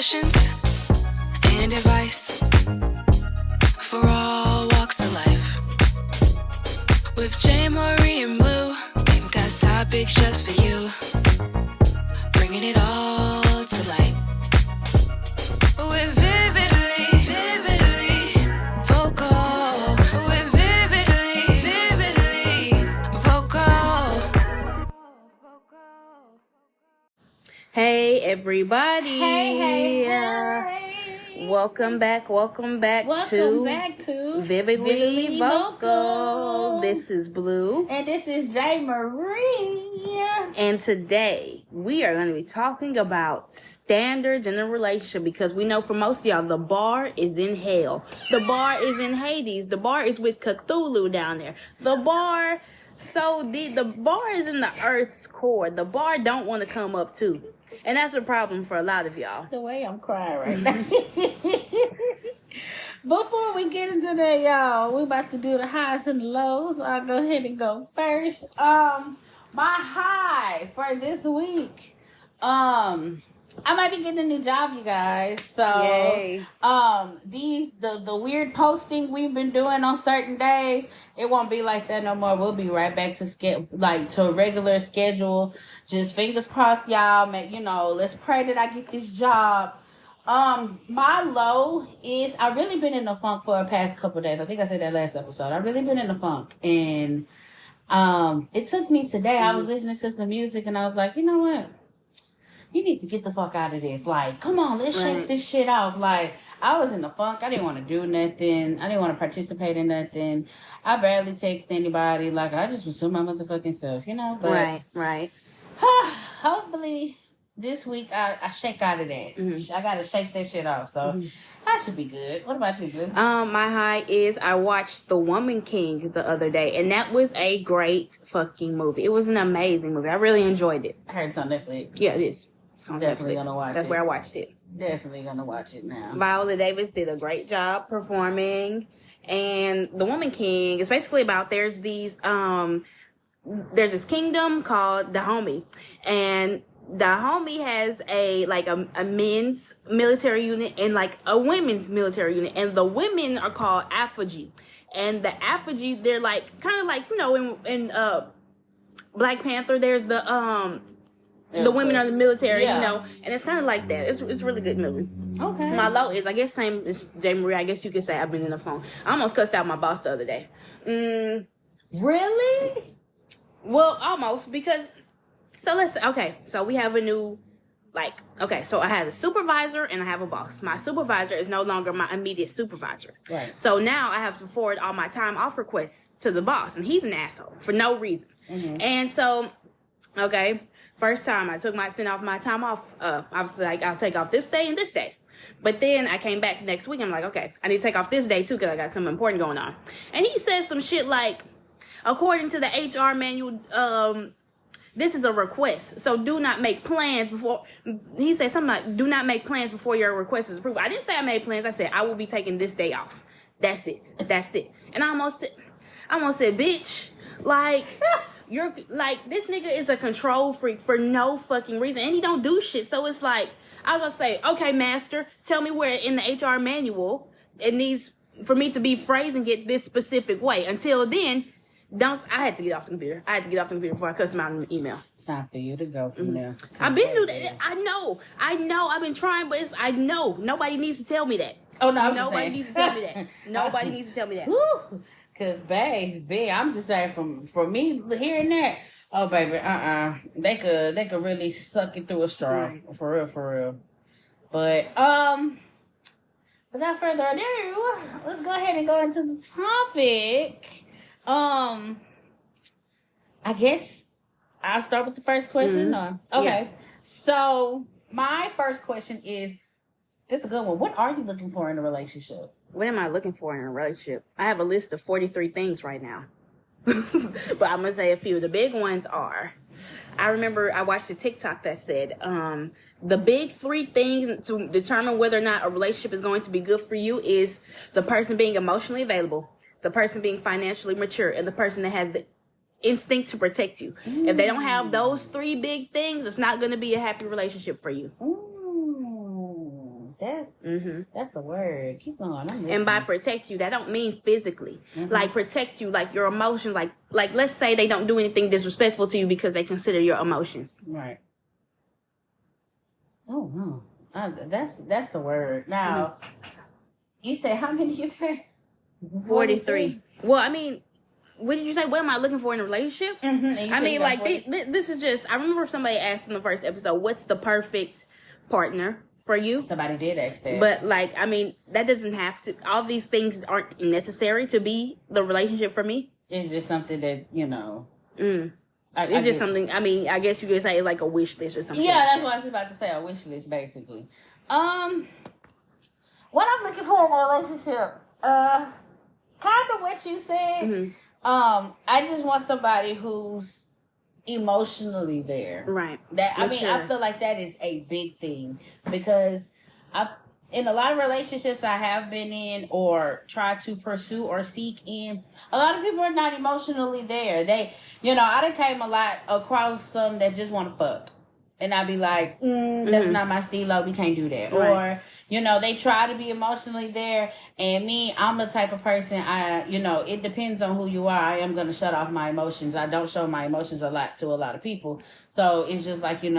sessions and advice for all walks of life. With JayMariee and Blu, we've got topics just for you, bringing it all to light. With vividly vocal. With vividly vocal. Hey everybody! Hey! Welcome back to Vividly Vocal. This is Blu. And this is JayMariee. And today we are going to be talking about standards in a relationship, because we know for most of y'all the bar is in hell. The bar is in Hades. The bar is with Cthulhu down there. The bar is in the earth's core. The bar don't want to come up too. And that's a problem for a lot of y'all. The way I'm crying right now. Before we get into that, y'all, we about to do the highs and the lows. I'll go ahead and go first. My high for this week. I might be getting a new job, you guys. So, yay. The weird posting we've been doing on certain days, it won't be like that no more. We'll be right back to to a regular schedule. Just fingers crossed, y'all. Let's pray that I get this job. My low is I've really been in the funk for the past couple of days. I think I said that last episode. I've really been in the funk, and it took me today. I was listening to some music, and I was like, you know what? You need to get the fuck out of this. Like, come on, let's shake this shit off. Like, I was in the funk. I didn't want to do nothing. I didn't want to participate in nothing. I barely text anybody. Like, I just was doing my motherfucking self, But, Right. Hopefully, this week I shake out of that. Mm-hmm. I got to shake that shit off. So, I should be good. What about you, Blu? My high is I watched The Woman King the other day, and that was a great fucking movie. It was an amazing movie. I really enjoyed it. I heard it's on Netflix. Yeah, it is. It's on Definitely Netflix. Gonna watch That's it. where I watched it. Definitely gonna watch it now. Viola Davis did a great job performing, and The Woman King is basically about there's this kingdom called Dahomey, and Dahomey has a men's military unit and like a women's military unit, and the women are called Afiji, and the Afiji, they're like kind of like in Black Panther, there's the women are the military, and it's kind of like that. It's a really good movie. Okay. My low is, I guess, same as JayMariee. I guess you could say I've been in the phone. I almost cussed out my boss the other day. Really? Well, almost, because so we have a new, so I have a supervisor and I have a boss. My supervisor is no longer my immediate supervisor. Right. So now I have to forward all my time off requests to the boss, and he's an asshole for no reason. Mm-hmm. And so, first time I sent off my time off, I was like, I'll take off this day and this day. But then I came back next week, and I'm like, okay, I need to take off this day too, because I got something important going on. And he says some shit like, according to the HR manual, this is a request, so do not make plans before. He said something like, do not make plans before your request is approved. I didn't say I made plans. I said I will be taking this day off. That's it. And I almost said, bitch, like, you're like, this nigga is a control freak for no fucking reason, and he don't do shit. So it's like, I was gonna say, okay, master, tell me where in the HR manual it needs for me to be phrasing it this specific way. Until then, I had to get off the computer. Before I cussed him out in the email. It's time for you to go from there. I've been doing that. I know. I've been trying, but I know. Nobody needs to tell me that. Oh, no, Nobody needs to tell me that. Nobody needs to tell me that. Woo. Cause baby, I'm just saying for me hearing that, oh baby, they could really suck it through a straw. Right. For real. But without further ado, let's go ahead and go into the topic. I guess I'll start with the first question. Okay. Yeah. So my first question is, this is a good one. What are you looking for in a relationship? What am I looking for in a relationship? I have a list of 43 things right now. But I'm going to say a few. The big ones are, I remember I watched a TikTok that said, the big 3 things to determine whether or not a relationship is going to be good for you is the person being emotionally available, the person being financially mature, and the person that has the instinct to protect you. If they don't have those 3 big things, it's not going to be a happy relationship for you. That's a word. Keep going. I'm listening. And by protect you, that don't mean physically. Like protect you, like your emotions. Like let's say they don't do anything disrespectful to you because they consider your emotions. Right. Oh no, that's a word. Now, you say how many you got? 43. Well, I mean, what did you say? What am I looking for in a relationship? I mean, like this is just. I remember somebody asked in the first episode, "What's the perfect partner for you?" Somebody did ask that. But like, I mean, that doesn't have to. All these things aren't necessary to be the relationship for me. It's just something that It's just something. I mean, I guess you could say it's like a wish list or something. Yeah, that's what I was about to say. A wish list, basically. What I'm looking for in a relationship, kind of what you said. I just want somebody who's emotionally there. Right. I feel like that is a big thing because in a lot of relationships I have been in or try to pursue or seek in, a lot of people are not emotionally there. They, I done came a lot across some that just want to fuck. And I'd be like, that's not my stilo. We can't do that. Right. Or, they try to be emotionally there. And me, I'm the type of person, it depends on who you are. I am going to shut off my emotions. I don't show my emotions a lot to a lot of people. So it's just like, it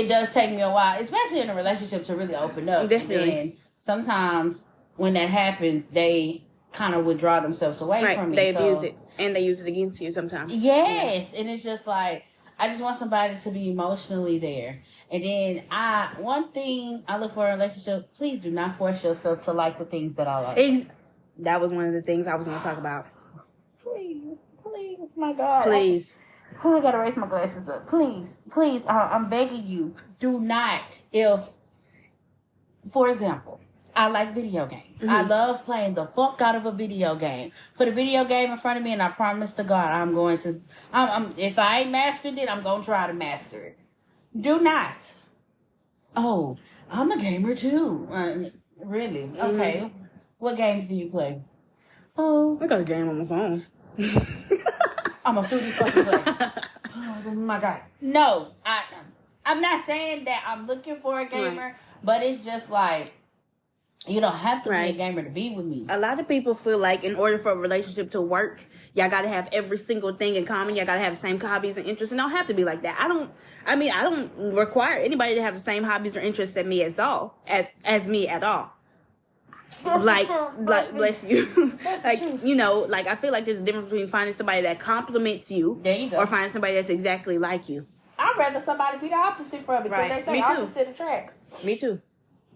does take me a while, especially in a relationship, to really open up. Definitely. And sometimes when that happens, they kind of withdraw themselves away from me. They abuse it. And they use it against you sometimes. Yes. Yeah. And it's just like, I just want somebody to be emotionally there. And then one thing I look for in a relationship, please do not force yourself to like the things that I like. That was one of the things I was going to talk about. Please, my God. Please. I gotta raise my glasses up. Please, I'm begging you, do not, for example, I like video games. I love playing the fuck out of a video game. Put a video game in front of me and I promise to God I'm going to, if I ain't mastered it, I'm going to try to master it. Do not. Oh, I'm a gamer too. Really? Okay. What games do you play? Oh. I got a game on my phone. I'm going to throw this fucking place. Oh my God. No, I'm not saying that I'm looking for a gamer, but it's just like, you don't have to be a gamer to be with me. A lot of people feel like in order for a relationship to work, y'all got to have every single thing in common. Y'all got to have the same hobbies and interests. And don't have to be like that. I don't require anybody to have the same hobbies or interests as me at all. Like, bless you. Like, I feel like there's a difference between finding somebody that compliments you. There you go. Or finding somebody that's exactly like you. I'd rather somebody be the opposite from me. Because they say opposite attracts. Me too.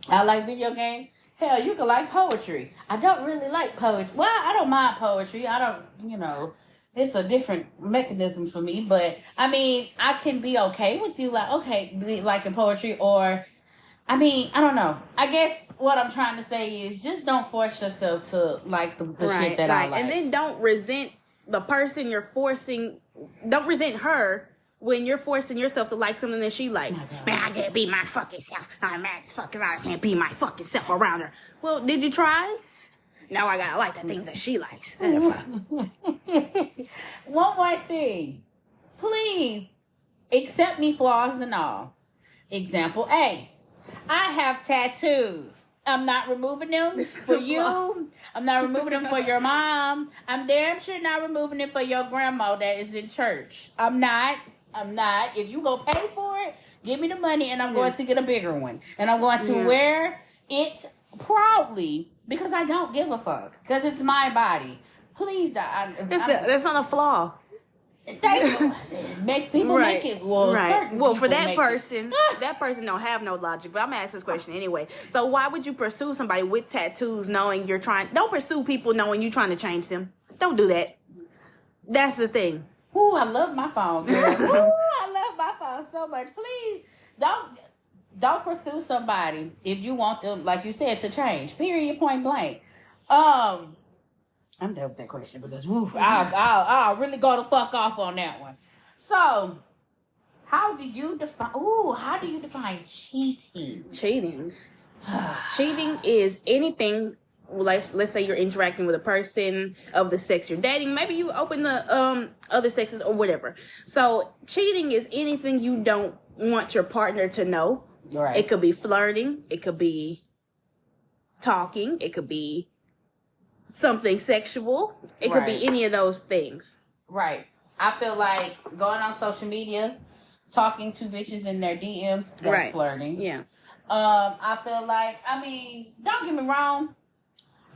I like video games. Hell, you can like poetry. I don't really like poetry. Well, I don't mind poetry. I don't, it's a different mechanism for me. But, I can be okay with you, liking poetry. Or, I don't know. I guess what I'm trying to say is just don't force yourself to like the shit that I like. And then don't resent the person you're forcing. Don't resent her when you're forcing yourself to like something that she likes. Man, I can't be my fucking self. I'm mad as fuck because I can't be my fucking self around her. Well, did you try? Now I gotta like the things that she likes. One more thing. Please, accept me flaws and all. Example A. I have tattoos. I'm not removing them for you. I'm not removing them for your mom. I'm damn sure not removing it for your grandma that is in church. I'm not. If you go pay for it, give me the money and I'm going to get a bigger one. And I'm going to wear it proudly because I don't give a fuck. Because it's my body. Please, that's not a flaw. Make people make it. Well, for that person, that person don't have no logic. But I'm gonna ask this question anyway. So why would you pursue somebody with tattoos knowing you're trying? Don't pursue people knowing you're trying to change them. Don't do that. That's the thing. Ooh, I love my phone, girl. I love my phone so much. Please don't pursue somebody if you want them, like you said, to change. Period. Point blank. I'm done with that question because I'll really go the fuck off on that one. So, how do you define cheating? Cheating is anything. Let's say you're interacting with a person of the sex you're dating. Maybe you open the other sexes or whatever. So cheating is anything you don't want your partner to know Right. It could be flirting. It could be talking. It could be something sexual. It could be any of those things. Right. I feel like going on social media, talking to bitches in their DMs, that's flirting. Yeah. I feel like, don't get me wrong.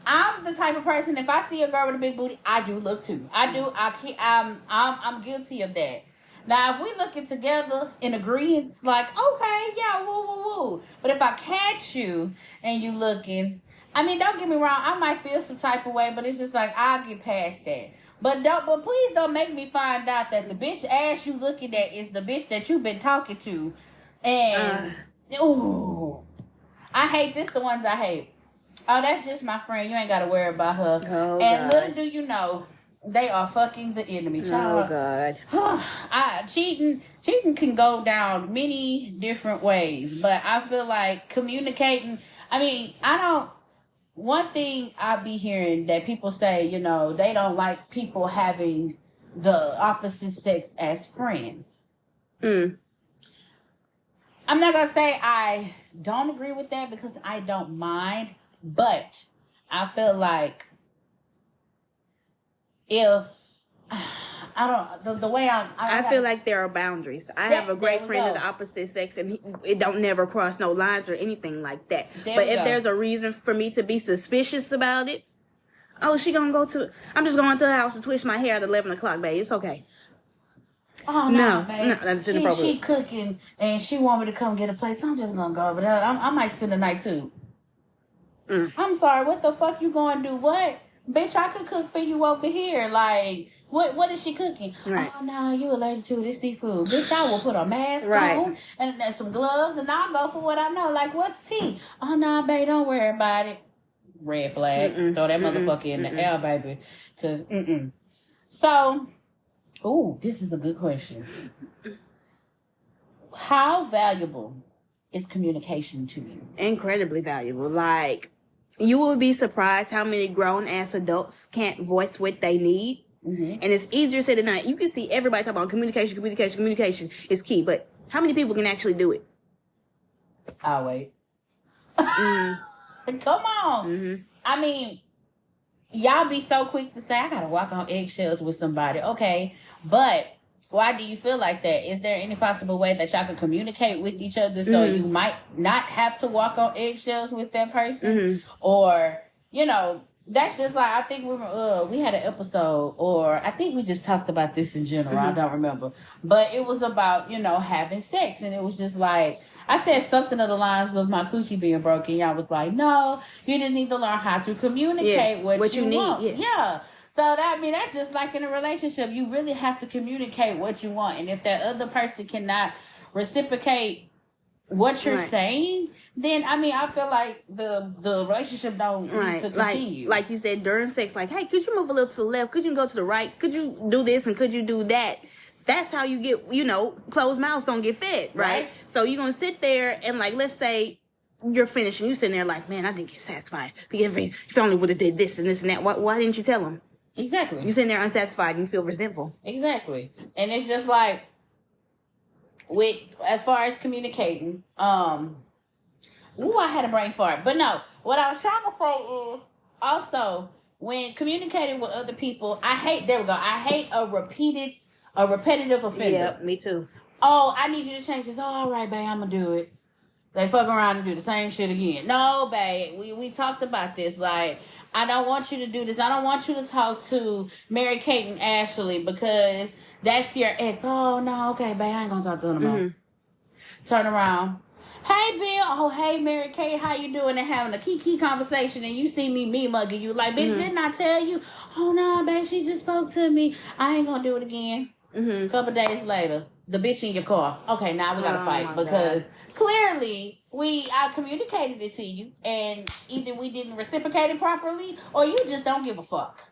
I'm the type of person, if I see a girl with a big booty, I do look too. I'm guilty of that. Now, if we looking together in agreement, like, okay, yeah, woo, woo, woo. But if I catch you and you looking, don't get me wrong, I might feel some type of way, but it's just like, I'll get past that. But please don't make me find out that the bitch ass you looking at is the bitch that you've been talking to. And, I hate this, the ones I hate. Oh, that's just my friend. You ain't got to worry about her. Oh, and God. little do you know, they are fucking the enemy, child. Oh, God. Cheating can go down many different ways, but I feel like communicating. One thing I be hearing that people say, they don't like people having the opposite sex as friends. I'm not gonna say I don't agree with that because I don't mind, but I feel like if the way I feel like there are boundaries. I have a great friend of the opposite sex, and it don't never cross no lines or anything like that. But if there's a reason for me to be suspicious about it, I'm just going to her house to twist my hair at 11 o'clock, babe. It's okay. Oh, no, babe. No, that's inappropriate. She cooking, and she want me to come get a plate, so I'm just going to go over there. I might spend the night, too. I'm sorry, what the fuck you going to do? What? Bitch, I could cook for you over here. Like, what is she cooking? Right. Oh, no, you allergic to this seafood. Bitch, I will put a mask on and some gloves, and I'll go for what I know. Like, what's tea? Oh, no, babe, don't worry about it. Red flag. Throw that motherfucker in the air, baby. Because, So, this is a good question. How valuable is communication to you? Incredibly valuable. Like, you will be surprised how many grown-ass adults can't voice what they need. And it's easier said than done. You can see everybody talking about communication is key. But how many people can actually do it? I'll wait. Come on. Y'all be so quick to say, I gotta walk on eggshells with somebody. Okay, but why do you feel like that? Is there any possible way that y'all can communicate with each other so you might not have to walk on eggshells with that person? Or, that's just like, I think we had an episode, or I think we just talked about this in general. I don't remember. But it was about, having sex. And it was just like, I said something of the lines of my coochie being broken. Y'all was like, no, you just need to learn how to communicate what you want. Yes. Yeah. So that's just like in a relationship. You really have to communicate what you want. And if that other person cannot reciprocate what you're saying, then I feel like the relationship don't need to continue. Like you said during sex, like, hey, could you move a little to the left? Could you go to the right? Could you do this and could you do that? That's how you get, closed mouths don't get fed, right? So you're going to sit there and, like, let's say you're finished and you sitting there like, man, I didn't get satisfied. If I only would have did this and this and that, why didn't you tell him? Exactly. You're sitting there unsatisfied and you feel resentful. Exactly. And it's just like, as far as communicating, I had a brain fart. But no, what I was trying to say is also, when communicating with other people, I hate a repetitive offender. Yeah, me too. Oh, I need you to change this. Oh, all right, babe, I'm going to do it. They fuck around and do the same shit again. No, babe, we talked about this. Like, I don't want you to do this. I don't want you to talk to Mary Kate and Ashley because that's your ex. Oh, no, okay, babe, I ain't going to talk to them anymore. Turn around. Hey, Bill. Oh, hey, Mary Kate, how you doing? And having a kiki conversation, and you see me mugging you. Like, bitch, didn't I tell you? Oh, no, babe, she just spoke to me. I ain't going to do it again. A couple days later, the bitch in your car. Okay, now we got to fight because clearly I communicated it to you, and either we didn't reciprocate it properly or you just don't give a fuck.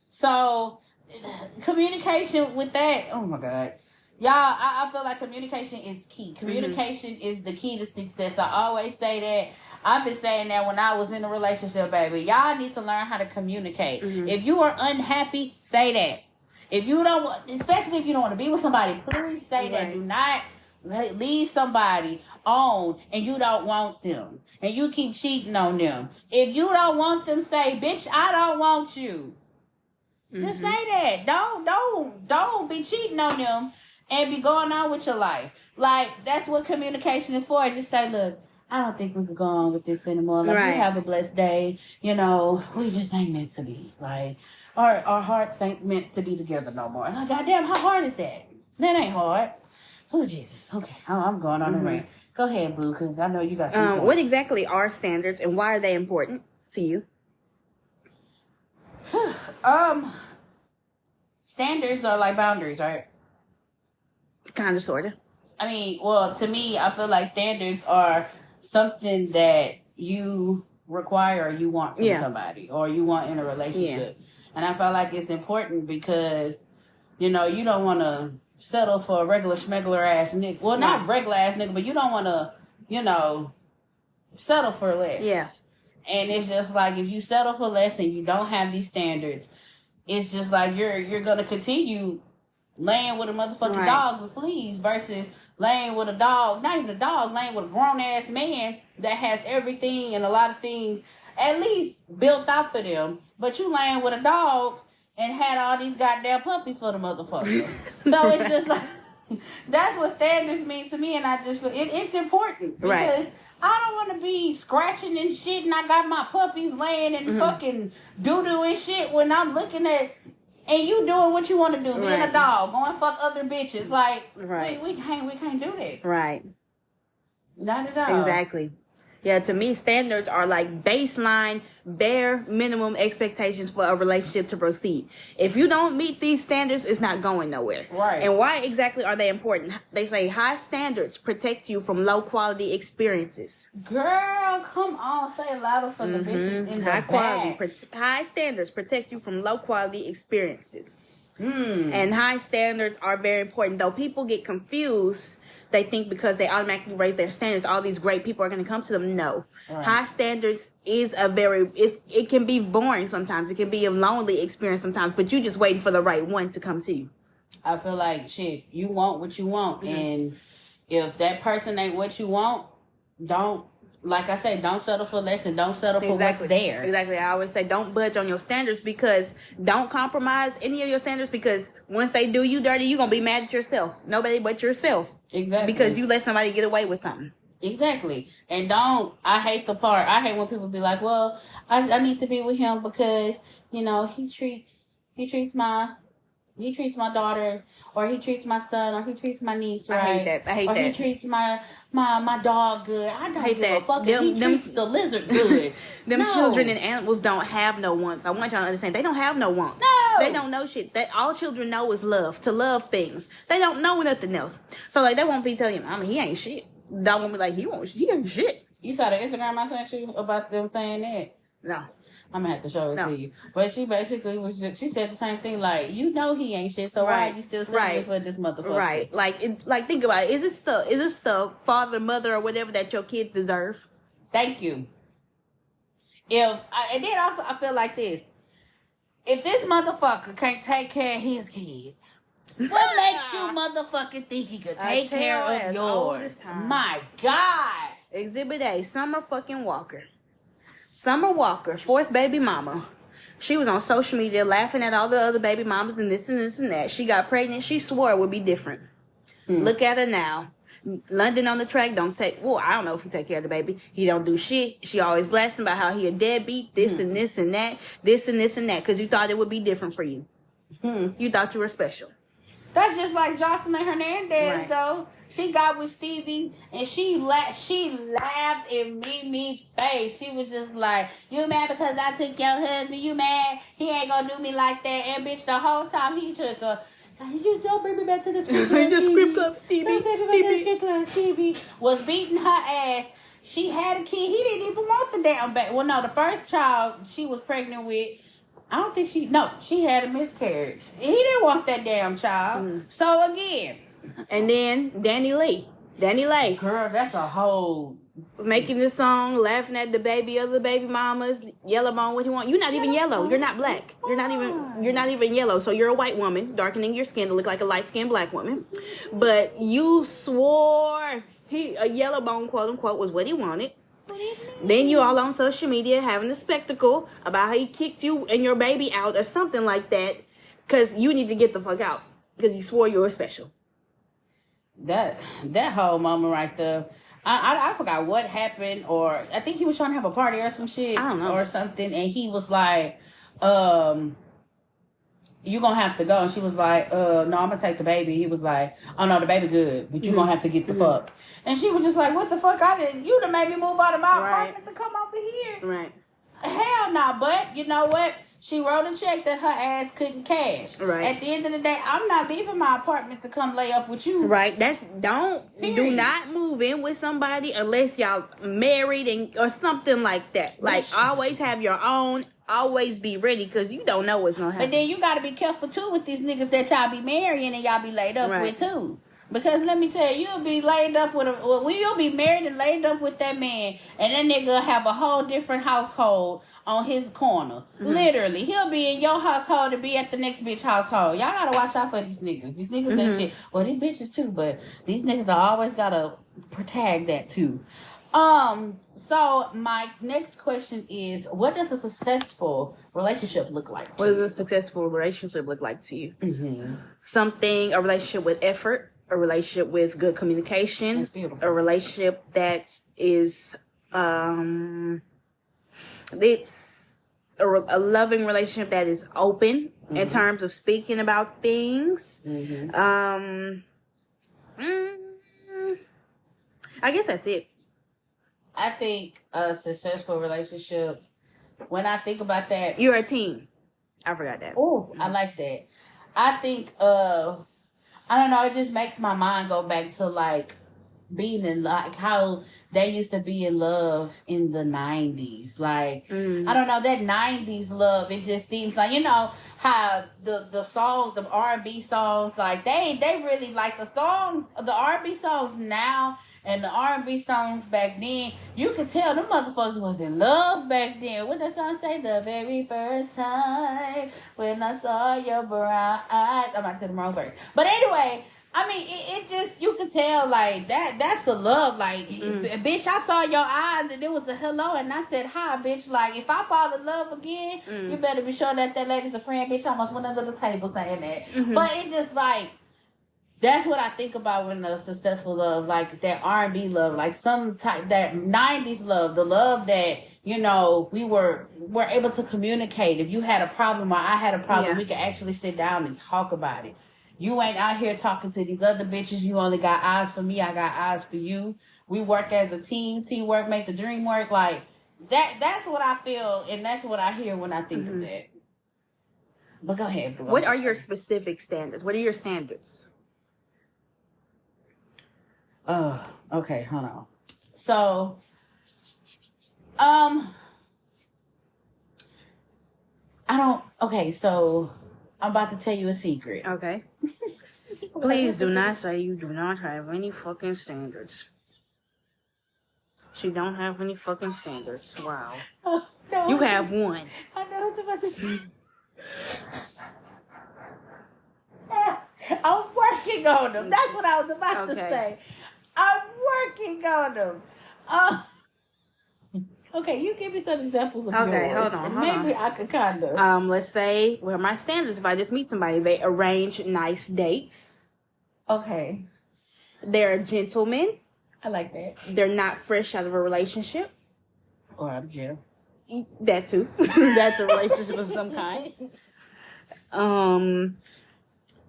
So, communication with that, oh my God. Y'all, I feel like communication is key. Communication is the key to success. I always say that. I've been saying that when I was in a relationship, baby. Y'all need to learn how to communicate. If you are unhappy, say that. If you don't, especially if you don't want to be with somebody, please say that. Do not leave somebody on and you don't want them and you keep cheating on them. If you don't want them, say, bitch, I don't want you. Just say that. Don't be cheating on them and be going on with your life. Like, that's what communication is for. Just say, look, I don't think we can go on with this anymore. Like, Right. we have a blessed day. You know, we just ain't meant to be. Like, our hearts ain't meant to be together no more. Like, goddamn, how hard is that? That ain't hard. Oh, Jesus. Okay, I'm going on a rant. Go ahead, Boo, because I know you got some What exactly are standards and why are they important to you? Standards are like boundaries, right? Kind of, sort of. I mean, well, to me, I feel like standards are something that you require or you want from somebody or you want in a relationship. And I feel like it's important because, you know, you don't want to settle for a regular schmegular ass nigga. Well, not regular ass nigga, but you don't want to, you know, settle for less. Yeah. And it's just like if you settle for less and you don't have these standards, it's just like you're gonna continue laying with a motherfucking dog with fleas versus laying with a dog, not even a dog, laying with a grown ass man that has everything and a lot of things at least built out for them. But you laying with a dog and had all these goddamn puppies for the motherfucker. So it's just like that's what standards mean to me, and I just feel it's important because I don't want to be scratching and shit, and I got my puppies laying in fucking doo-doo and shit when I'm looking at, and you doing what you want to do, being a dog, going fuck other bitches. Like, we can't do that. Right. Not at all. Exactly. Yeah, to me, standards are like baseline, bare minimum expectations for a relationship to proceed. If you don't meet these standards, it's not going nowhere. Right. And why exactly are they important? They say high standards protect you from low quality experiences. Girl, come on, say it louder for the bitches in High the quality, back. high standards protect you from low quality experiences. And high standards are very important. Though people get confused, they think because they automatically raise their standards, all these great people are going to come to them. No. High standards is it can be boring sometimes. It can be a lonely experience sometimes, but you just waiting for the right one to come to you. I feel like, shit, you want what you want. And if that person ain't what you want, like I say, don't settle for less and don't settle for what's there. Exactly. I always say don't budge on your standards because don't compromise any of your standards because once they do you dirty, you're going to be mad at yourself. Nobody but yourself. Exactly. Because you let somebody get away with something. Exactly. And I hate when people be like, well, I need to be with him because, you know, he treats my daughter, or he treats my son, or he treats my niece right. I hate that. He treats my dog good. I don't hate give a that. fuck if he treats the lizard good. Children and animals don't have no wants. I want y'all to understand. They don't have no wants. No. They don't know shit. All children know is love. To love things. They don't know nothing else. So like they won't be telling you, he ain't shit. They won't be like, he ain't shit. You saw the Instagram I sent you about them saying that? No. I'm gonna have to show it to you. But she basically she said the same thing, like, you know he ain't shit, so why are you still sitting for this motherfucker? Right. Like think about it. Is this the father, mother, or whatever that your kids deserve? Thank you. And then also I feel like this. If this motherfucker can't take care of his kids, what makes you motherfucking think he could take care of yours? My God. Exhibit A, Summer fucking Walker. Summer Walker, fourth baby mama. She was on social media laughing at all the other baby mamas and this and this and that. She got pregnant. She swore it would be different. Look at her now. London on the track I don't know if he take care of the baby. He don't do shit. She always blasting about how he a deadbeat, this and this and that, this and this and that, because you thought it would be different for you. You thought you were special. That's just like Jocelyn Hernandez, though. She got with Stevie, and she laughed in Mimi's face. She was just like, you mad because I took your husband? You mad? He ain't gonna do me like that. And bitch, the whole time he took her, you don't bring me back to the script club, The script club, Stevie was beating her ass. She had a kid. He didn't even want the damn baby. Well, no, the first child she was pregnant with, she had a miscarriage. He didn't want that damn child. So again. And then Danny Lee. Girl, that's a whole making this song, laughing at the other baby mamas, yellow bone, what you want. You're not even yellow. You're not black. You're not even yellow. So you're a white woman, darkening your skin to look like a light-skinned black woman. But you swore a yellow bone, quote unquote, was what he wanted. Then you all on social media having a spectacle about how he kicked you and your baby out or something like that, because you need to get the fuck out because you swore you were special. That whole moment right there. I forgot what happened, or I think he was trying to have a party or some shit. I don't know. Or something, and he was like, you gonna have to go. And she was like, no, I'm gonna take the baby. He was like, oh no, the baby good, but you gonna have to get the fuck. And she was just like, what the fuck? You done made me move out of my apartment to come over here. Right. Hell no, but you know what? She wrote a check that her ass couldn't cash. Right. At the end of the day, I'm not leaving my apartment to come lay up with you. Right. Do not move in with somebody unless y'all married or something like that. Like, always have your own. Always be ready, because you don't know what's gonna happen. But then you gotta be careful too with these niggas that y'all be marrying and y'all be laid up with too. Because let me tell you, you'll be laid up with you'll be married and laid up with that man, and that nigga have a whole different household on his corner. Literally, he'll be in your household to be at the next bitch household. Y'all gotta watch out for these niggas. These niggas that shit. Well, these bitches too, but these niggas are always gotta protect that too. So my next question is, what does a successful relationship look like to What does a successful relationship look like to you? A relationship with effort, a relationship with good communication, That's beautiful. a relationship that is, it's a loving relationship that is open in terms of speaking about things. I guess that's it. I think a successful relationship, when I think about that... You're a team. I forgot that. Oh, I like that. I think of... I don't know, it just makes my mind go back to, like, being in... Like, how they used to be in love in the 90s. Like, I don't know, that 90s love, it just seems like... You know, how the songs, the R&B songs, like, they really... Like, the R&B songs now... And the R&B songs back then, you could tell them motherfuckers was in love back then. What that song say? The very first time when I saw your brown eyes. I'm about to say the wrong verse. But anyway, I mean, it just, you could tell, like, that's the love. Like, bitch, I saw your eyes and it was a hello and I said hi, bitch. Like, if I fall in love again, you better be sure that lady's a friend, bitch. I almost went under the table saying that. But it just, like... That's what I think about when a successful love, like that R&B love, like some type, that 90s love, the love that, you know, we're able to communicate. If you had a problem or I had a problem, we could actually sit down and talk about it. You ain't out here talking to these other bitches. You only got eyes for me. I got eyes for you. We work as a team. Teamwork make the dream work. Like, that's what I feel, and that's what I hear when I think of that. But go ahead. What are your specific standards? What are your standards? Okay, hold on. So, so I'm about to tell you a secret. Okay. Please do not say you do not have any fucking standards. She don't have any fucking standards. Wow. Oh, no, you have one. I know what I'm about to say. I'm working on them. That's what I was about to say. I'm working on them. Okay, you give me some examples of yours. Okay, hold on. Maybe I could kind of. Let's say, well, my standards, if I just meet somebody, they arrange nice dates. Okay. They're gentlemen. I like that. They're not fresh out of a relationship. Or out of jail. That too. That's a relationship of some kind.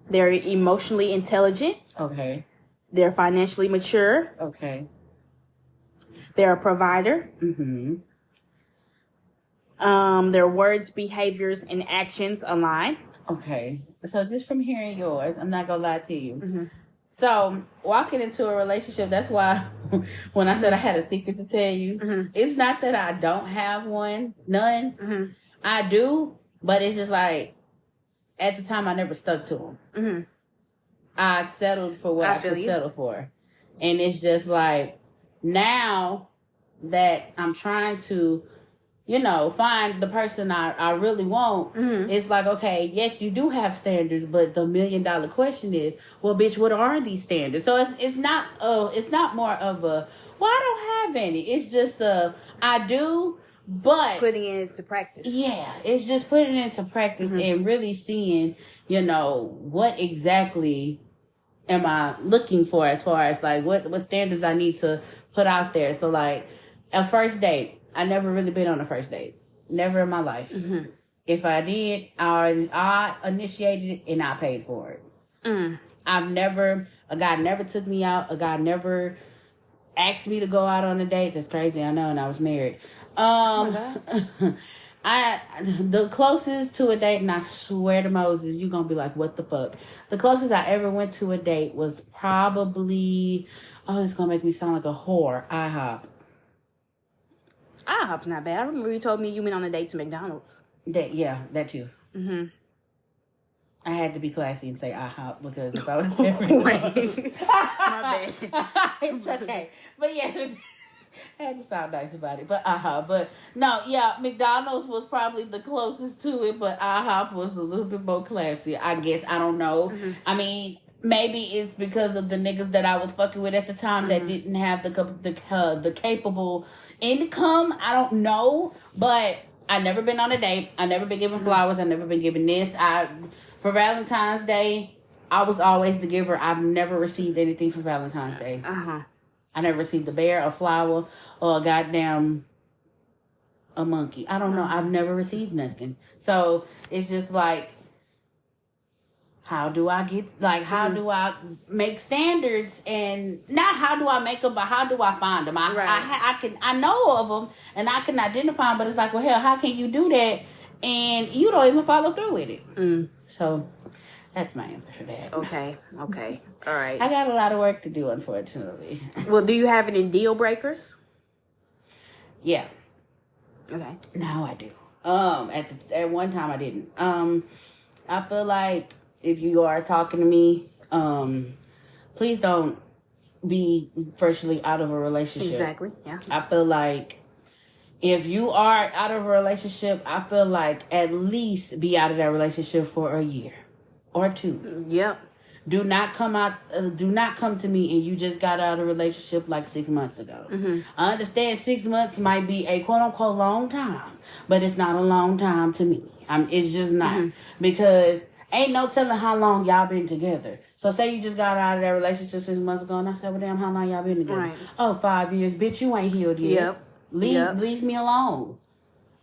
They're emotionally intelligent. Okay. They're financially mature. Okay. They're a provider. Mm-hmm. Their words, behaviors, and actions align. Okay. So just from hearing yours, I'm not going to lie to you. Mm-hmm. So walking into a relationship, that's why when I said I had a secret to tell you, it's not that I don't have none. I do, but it's just like, at the time I never stuck to them. I settled for what I could settle for. And it's just like, now that I'm trying to, find the person I really want, it's like, okay, yes, you do have standards, but the $1 million question is, well, bitch, what are these standards? So it's not more of a, well, I don't have any. It's just I do, but Putting it into practice. yeah, it's just putting it into practice and really seeing, what exactly am I looking for as far as like what standards I need to put out there. So like a first date, I never really been on a first date, never in my life. If I did, I initiated it and I paid for it. A guy never took me out. A guy never asked me to go out on a date. That's crazy, I know, and I was married. The closest to a date, and I swear to Moses, you're gonna be like, what the fuck? The closest I ever went to a date was probably, it's gonna make me sound like a whore, IHOP. IHOP's not bad. I remember you told me you went on a date to McDonald's. That too. I had to be classy and say IHOP because if I was saying My bad. it's okay. But yeah, I had to sound nice about it. But but no, yeah, McDonald's was probably the closest to it, but IHOP was a little bit more classy, I guess. I don't know. I mean, maybe it's because of the niggas that I was fucking with at the time that didn't have the capable income. I don't know, but I never been on a date. I never been given flowers. I never been given this. For Valentine's Day, I was always the giver. I've never received anything for Valentine's Day. I never received a bear, a flower, or a monkey. I don't know. I've never received nothing. So it's just like, how do I make standards, and not how do I make them, but how do I find them? I know of them and I can identify them, but it's like, well, hell, how can you do that and you don't even follow through with it? So that's my answer for that. Okay. All right. I got a lot of work to do, unfortunately. Well, do you have any deal breakers? Yeah. Okay. Now I do. At one time I didn't. I feel like if you are talking to me, please don't be freshly out of a relationship. Exactly. Yeah. I feel like if you are out of a relationship, I feel like at least be out of that relationship for a year or two. Yep. Do not come to me and you just got out of a relationship like 6 months ago. I understand 6 months might be a quote unquote long time, but it's not a long time to me. It's just not, because ain't no telling how long y'all been together. So say you just got out of that relationship 6 months ago, and I said, well, damn, how long y'all been together? Right. Oh, 5 years. Bitch, you ain't healed yet. Yep. Leave me alone.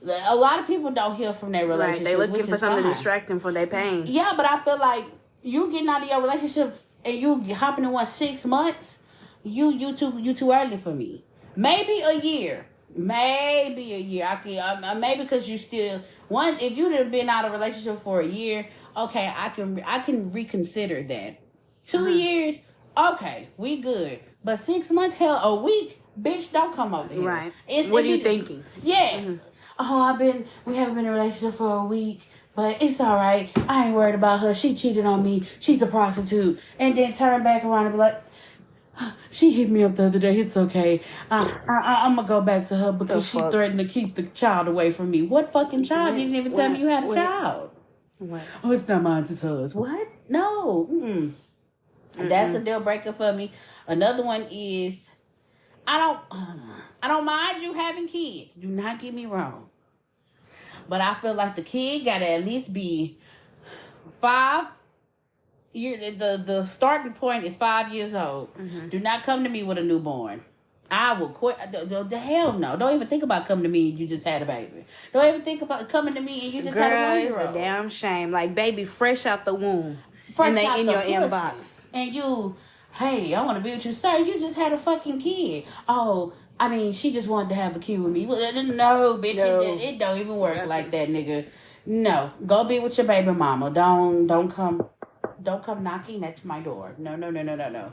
A lot of people don't heal from their relationships. Right. They looking for something fine. to distract them from their pain. Yeah, but I feel like you getting out of your relationship and you hopping in 6 months, you too early for me. Maybe a year. I can maybe because you still if you'd have been out of a relationship for a year, okay, I can reconsider that. 2 years, okay, we good. But 6 months, hell, a week, bitch, don't come over here. Right. What are you thinking? Yes. Oh, we haven't been in a relationship for a week, but it's all right. I ain't worried about her. She cheated on me. She's a prostitute. And then turn back around and be like, she hit me up the other day. It's okay. I'm going to go back to her because she threatened to keep the child away from me. What fucking child? You didn't even tell me you had a child. What? Oh, it's not mine, it's hers. What? No. That's a deal breaker for me. Another one is, I don't mind you having kids. Do not get me wrong. But I feel like the kid got to at least be 5 years. The starting point is 5 years old. Do not come to me with a newborn. I will quit. The hell no. Don't even think about coming to me and you just had a baby. Don't even think about coming to me and you just had a 1-year-old. It's a damn shame. Like, baby fresh out the womb. And they in your pussy. inbox. And you, hey, I want to be with you. Sir, you just had a fucking kid. Oh, I mean, she just wanted to have a kid with me. No, bitch, no. It don't even work like that, nigga. No, go be with your baby mama. Don't come knocking at my door. No.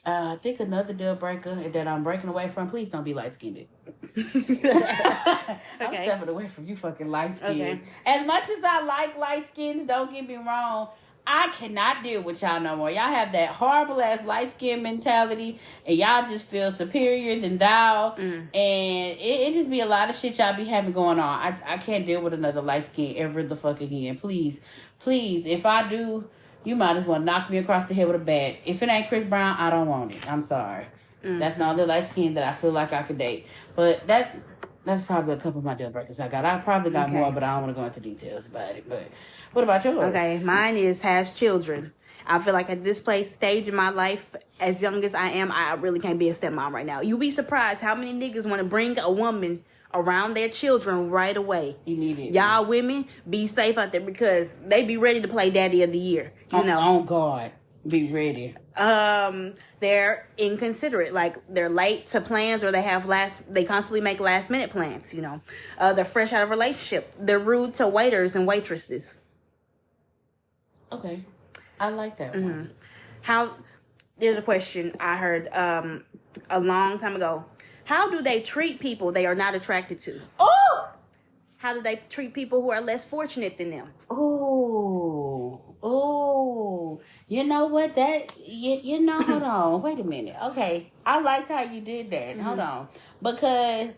I think another deal breaker that I'm breaking away from. Please don't be light skinned. I'm stepping away from you, fucking light skins. Okay. As much as I like light skins, don't get me wrong. I cannot deal with y'all no more. Y'all have that horrible ass light skin mentality, and y'all just feel superior than thou. And it just be a lot of shit y'all be having going on. I can't deal with another light skin ever the fuck again. Please, if I do, you might as well knock me across the head with a bat. If it ain't Chris Brown, I don't want it. I'm sorry. That's not the light skin that I feel like I could date. But that's probably a couple of my deal breakers I got. I probably got more, but I don't want to go into details about it. But what about yours? Okay, mine has children. I feel like at this stage in my life, as young as I am, I really can't be a stepmom right now. You'd be surprised how many niggas want to bring a woman around their children right away. Immediately. Y'all women, be safe out there because they be ready to play daddy of the year. You know. Oh, God. Be ready. They're inconsiderate. Like, they're late to plans, or they constantly make last minute plans, you know. They're fresh out of a relationship. They're rude to waiters and waitresses. Okay. I like that one. There's a question I heard a long time ago. How do they treat people they are not attracted to? Oh! How do they treat people who are less fortunate than them? Oh. You know what? Hold on. Wait a minute. Okay. I liked how you did that. Hold on. Because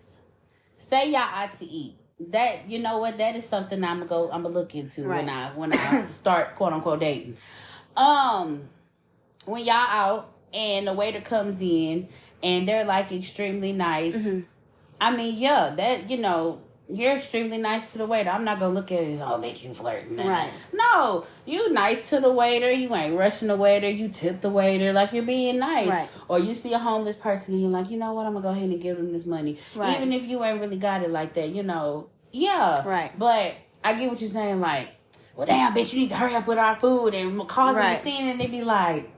say y'all out to eat. That, you know what? That is something I'm gonna look into when I start quote unquote dating. When y'all out and the waiter comes in and they're like extremely nice. I mean, yeah, that, you know, you're extremely nice to the waiter. I'm not gonna look at it as, oh, bitch, you flirting. Right. No, you nice to the waiter. You ain't rushing the waiter. You tip the waiter like you're being nice. Right. Or you see a homeless person and you're like, you know what, I'm gonna go ahead and give them this money. Right. Even if you ain't really got it like that, you know. Yeah. Right. But I get what you're saying, like, well, damn, bitch, you need to hurry up with our food and cause them Right. to scene, and they be like,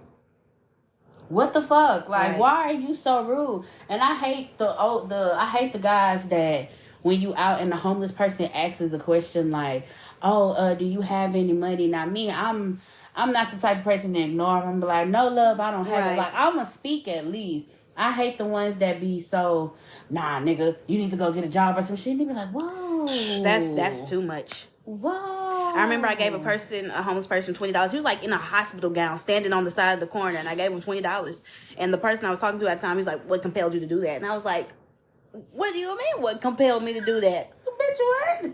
what the fuck? Like, why are you so rude? And I hate the guys that when you out and the homeless person asks us a question like, oh, do you have any money? Now me, I'm not the type of person to ignore them. I'm be like, no love, I don't have it. Like, I'm gonna speak at least. I hate the ones that be so, nah, nigga, you need to go get a job or some shit. And they be like, whoa. That's too much. Whoa. I remember I gave a homeless person $20. He was like in a hospital gown, standing on the side of the corner, and I gave him $20. And the person I was talking to at the time, he was like, what compelled you to do that? And I was like, what do you mean, what compelled me to do that? Bitch, what?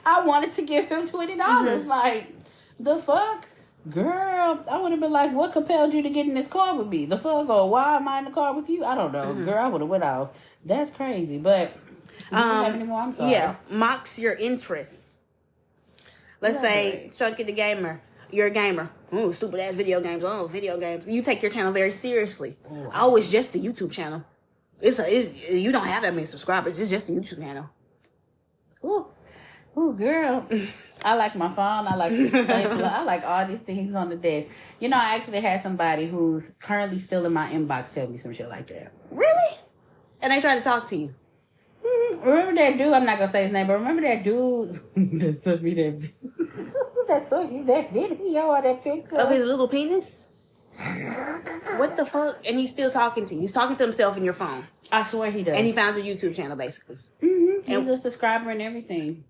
I wanted to give him $20. Like, the fuck? Girl, I would have been like, what compelled you to get in this car with me? The fuck? Or why am I in the car with you? I don't know. Girl, I would have went off. That's crazy. But, do you have any more? I'm sorry. Yeah, mocks your interests. Let's say, Chunky the gamer. You're a gamer. Ooh, stupid ass video games. Oh, video games. You take your channel very seriously. Oh, it's just a YouTube channel. You don't have that many subscribers. It's just a YouTube channel. Ooh, girl. I like my phone. I like the stapler. I like all these things on the desk. You know, I actually had somebody who's currently still in my inbox tell me some shit like that. Really? And they try to talk to you. Remember that dude? I'm not gonna say his name, but remember that dude that sent me that video or that picture of his little penis? What the fuck? And he's still talking to you. He's talking to himself in your phone. I swear he does. And he found your YouTube channel, basically. He's a subscriber and everything.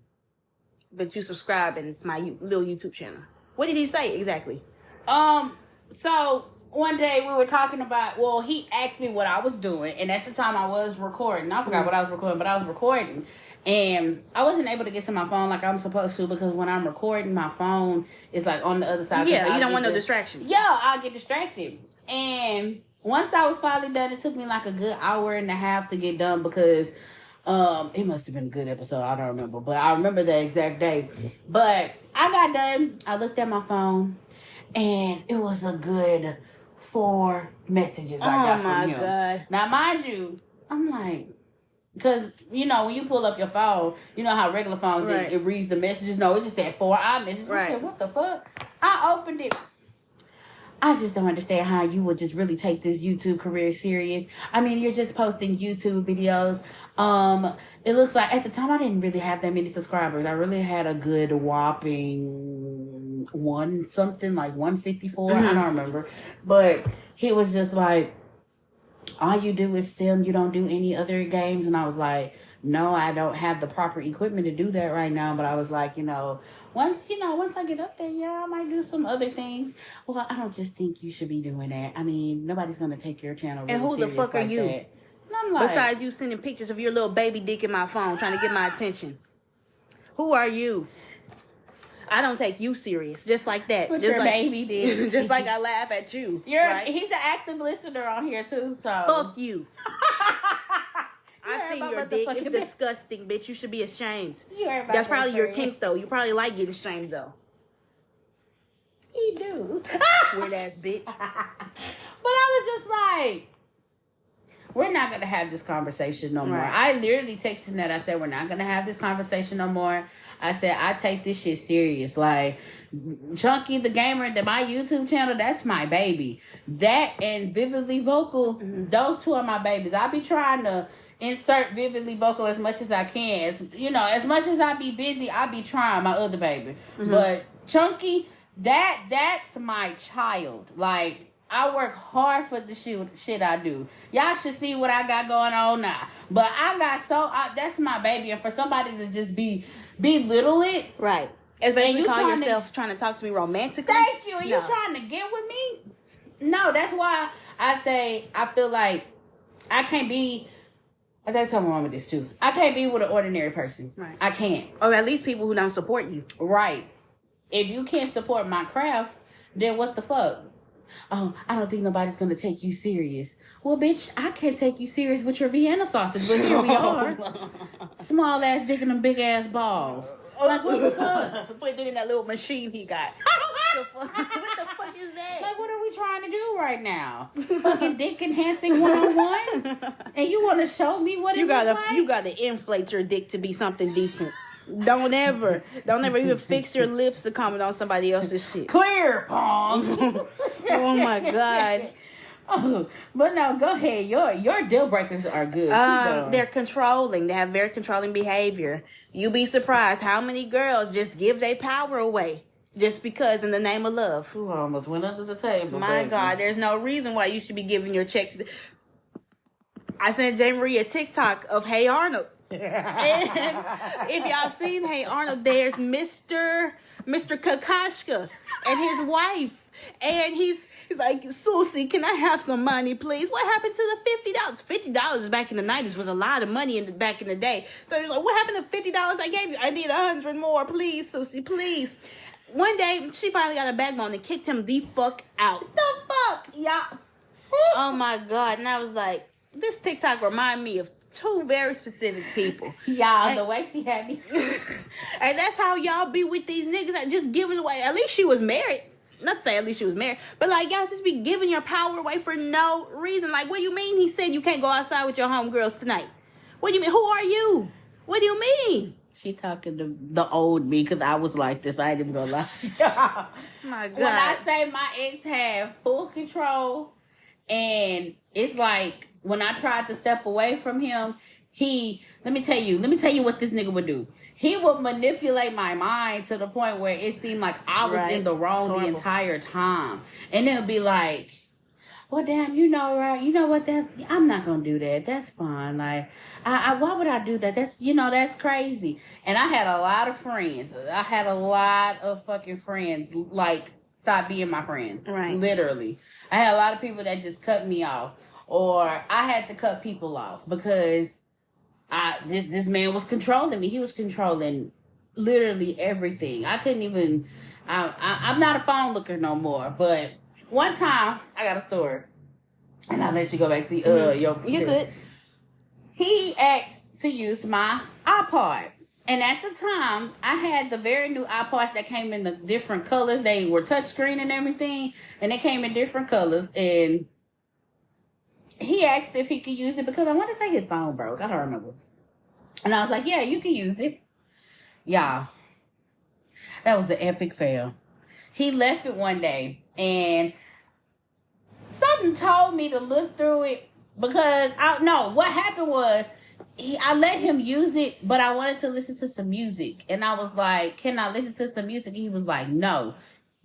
But you subscribe, and it's my little YouTube channel. What did he say exactly? So one day we were talking about, well, he asked me what I was doing, and at the time I was recording. I forgot what I was recording, but I was recording. And I wasn't able to get to my phone like I'm supposed to, because when I'm recording, my phone is like on the other side. Yeah, you don't want no distractions. Yeah, I'll get distracted. And once I was finally done, it took me like a good hour and a half to get done, because it must have been a good episode. I don't remember, but I remember the exact day. But I got done. I looked at my phone, and it was a good 4 messages I got from him. God. Now, mind you, I'm like, because, you know, when you pull up your phone, you know how regular phones, it reads the messages. No, it just said 4 iMessages. I said, what the fuck? I opened it. I just don't understand how you would just really take this YouTube career serious. I mean, you're just posting YouTube videos. It looks like at the time I didn't really have that many subscribers. I really had a good whopping 154. I don't remember. But he was just like, all you do is sim. You don't do any other games. And I was like, no, I don't have the proper equipment to do that right now. But I was like, you know, once I get up there, yeah, I might do some other things. Well, I don't just think you should be doing that. I mean, nobody's gonna take your channel really And who the serious fuck are like you? that. And I'm like, Besides you sending pictures of your little baby dick in my phone trying to get my attention. Who are you? I don't take you serious. Just like that. With just your like, baby dick. Just like I laugh at you. Right? Right? He's an active listener on here too, so Fuck you. I've heard seen my your dick. It's motherfucking disgusting, bitch. You should be ashamed. You heard my That's probably your friend. kink, though. You probably like getting shamed, though. He do. Weird ass bitch. But I was just like, we're not going to have this conversation no more. Right. I literally texted him that. I said, we're not going to have this conversation no more. I said, I take this shit serious. Like, Chunky the Gamer, my YouTube channel, that's my baby. That and VividlyVocal, those two are my babies. I be trying to insert VividlyVocal as much as I can. As much as I be busy, I be trying my other baby. But Chunky, that's my child. Like, I work hard for the shit I do. Y'all should see what I got going on now. But that's my baby. And for somebody to just belittle it. Right. Especially you call trying yourself trying to talk to me romantically. Thank you. And No. you trying to get with me? No, that's why I say I feel like I can't be. I gotta tell my mama this too. I can't be with an ordinary person. Right. I can't. Or at least people who don't support you. Right. If you can't support my craft, then what the fuck? Oh, I don't think nobody's gonna take you serious. Well, bitch, I can't take you serious with your Vienna sausage, but here we are. Small ass dick and them big ass balls. Like, what the fuck? Put it in that little machine he got. What the fuck is that? Like, what are we trying to do right now? Fucking dick enhancing 101? And you want to show me what it looks like? You gotta inflate your dick to be something decent. Don't ever even fix your lips to comment on somebody else's shit. Clear, Pong. Oh my god. Oh, but no, go ahead. Your deal breakers are good. They're controlling. They have very controlling behavior. You'd be surprised how many girls just give their power away just because in the name of love. Ooh, I almost went under the table. My baby. God, there's no reason why you should be giving your check to. I sent JayMariee a TikTok of Hey Arnold. And if y'all have seen Hey Arnold, there's Mr. Kakashka and his wife, and he's like, Susie, can I have some money, please? What happened to the $50? $50 back in the 90s was a lot of money back in the day. So he's like, what happened to $50 I gave you? I need 100 more, please, Susie, please. One day, she finally got a backbone and kicked him the fuck out. The fuck, y'all. Oh my God. And I was like, this TikTok remind me of two very specific people. Y'all, the way she had me. And that's how y'all be with these niggas that just giving away. At least she was married. Not to say at least she was married, but like y'all just be giving your power away for no reason. Like, what do you mean he said you can't go outside with your homegirls tonight? What do you mean? Who are you? What do you mean? She talking to the old me because I was like this. I ain't even gonna lie. My God. When I say my ex had full control, and it's like when I tried to step away from him, let me tell you what this nigga would do. He would manipulate my mind to the point where it seemed like I was in the wrong the entire time. And it would be like, well, damn, right? You know what? I'm not going to do that. That's fine. Like, why would I do that? That's crazy. And I had a lot of friends. I had a lot of fucking friends, like, stop being my friend. Right. Literally. I had a lot of people that just cut me off. Or I had to cut people off because this man was controlling me. He was controlling literally everything. I couldn't even. I'm not a phone looker no more. But one time I got a story, and I'll let you go back to your. You good? He asked to use my iPod, and at the time I had the very new iPods that came in the different colors. They were touchscreen and everything, and they came in different colors. And he asked if he could use it because I want to say his phone broke. I don't remember. And I was like, yeah, you can use it. Y'all, that was an epic fail. He left it one day and something told me to look through it because what happened was I let him use it, but I wanted to listen to some music. And I was like, can I listen to some music? He was like, no.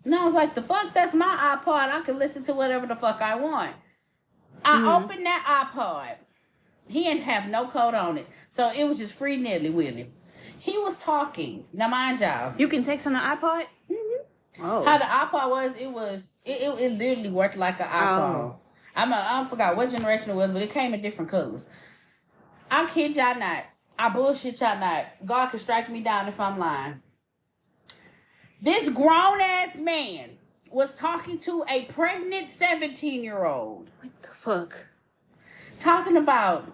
And I was like, the fuck, that's my iPod. I can listen to whatever the fuck I want. I opened that iPod. He didn't have no code on it. So it was just free nilly willy. He was talking. Now, mind y'all. You can text on the iPod? Oh. How the iPod was, it literally worked like an iPhone. I forgot what generation it was, but it came in different colors. I kid y'all not. I bullshit y'all not. God can strike me down if I'm lying. This grown-ass man was talking to a pregnant 17-year-old. What the fuck? Talking about,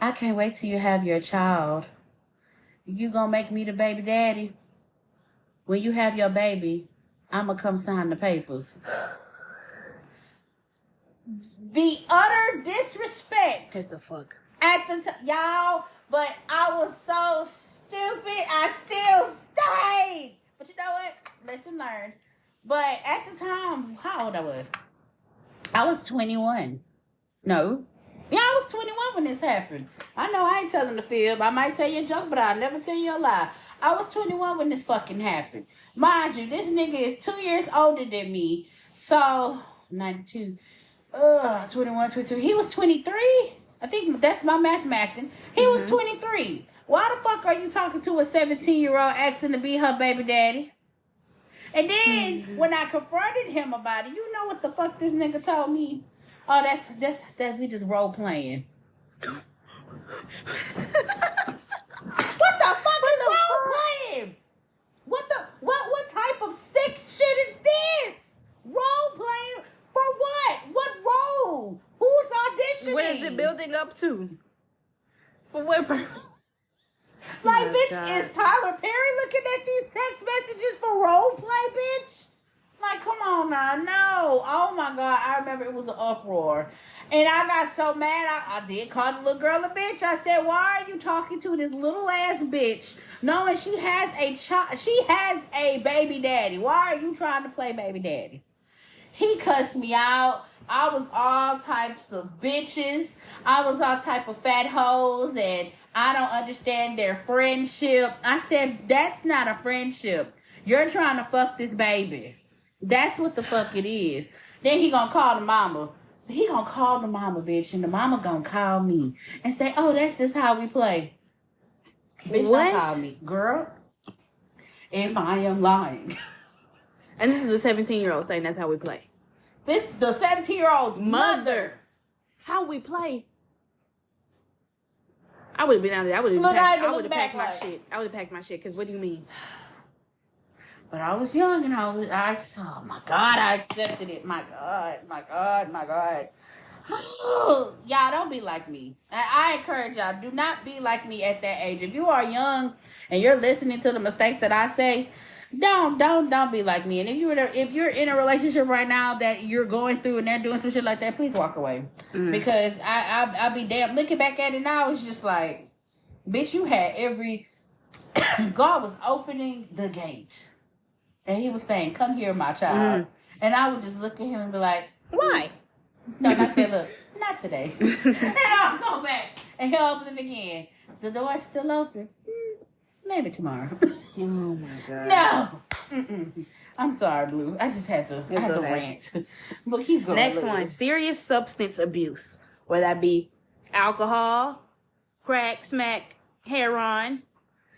I can't wait till you have your child. You gonna make me the baby daddy? When you have your baby, I'm gonna come sign the papers. The utter disrespect. What the fuck? At the time, y'all, but I was so stupid, I still stayed. But you know what? Lesson learned. But at the time, how old I was? I was 21. No. Yeah, I was 21 when this happened. I know I ain't telling the fib. I might tell you a joke, but I'll never tell you a lie. I was 21 when this fucking happened. Mind you, this nigga is 2 years older than me. So, 92. 21, 22. He was 23. I think that's my mathematics. He was 23. Why the fuck are you talking to a 17-year-old asking to be her baby daddy? And then, when I confronted him about it, you know what the fuck this nigga told me? Oh, that's we just role playing. What the fuck is role playing? What type of sick shit is this? Role playing for what? What role? Who's auditioning? What is it building up to? For what purpose? Like, Oh, bitch, God. is Tyler Perry looking at these text messages for role play, bitch? Like, come on now. No. Oh, my God. I remember it was an uproar. And I got so mad, I did call the little girl a bitch. I said, why are you talking to this little ass bitch knowing she has a child? She has a baby daddy. Why are you trying to play baby daddy? He cussed me out. I was all types of bitches. I was all type of fat hoes, and I don't understand their friendship. I said, that's not a friendship. You're trying to fuck this baby. That's what the fuck it is. Then he gonna call the mama. He gonna call the mama, bitch, and the mama gonna call me and say, oh, that's just how we play. Bitch, What? don't call me. Girl, if I am lying. And this is a 17-year-old saying that's how we play. The 17-year-old's mother. How we play? I would have been out there. I would have Look, I had to packed look my back like- shit. I would have packed my shit. Because what do you mean? But I was young and oh my God, I accepted it. My God. Oh, y'all don't be like me. I encourage y'all, do not be like me at that age. If you are young and you're listening to the mistakes that I say, don't be like me. And if you're in a relationship right now that you're going through and they're doing some shit like that, please walk away. Because I'll be damn. Looking back at it now, it's just like, bitch, you had every. God was opening the gate. And he was saying, come here, my child. And I would just look at him and be like, Why? no, not that. Look, not today. And I'll go back and he'll open it again. The door's still open. Maybe tomorrow. Oh my God. No. I'm sorry, Blue. I just had to. I had to okay. rant. But keep going. Next Blue. one, serious substance abuse. Whether that be alcohol, crack, smack, heroin,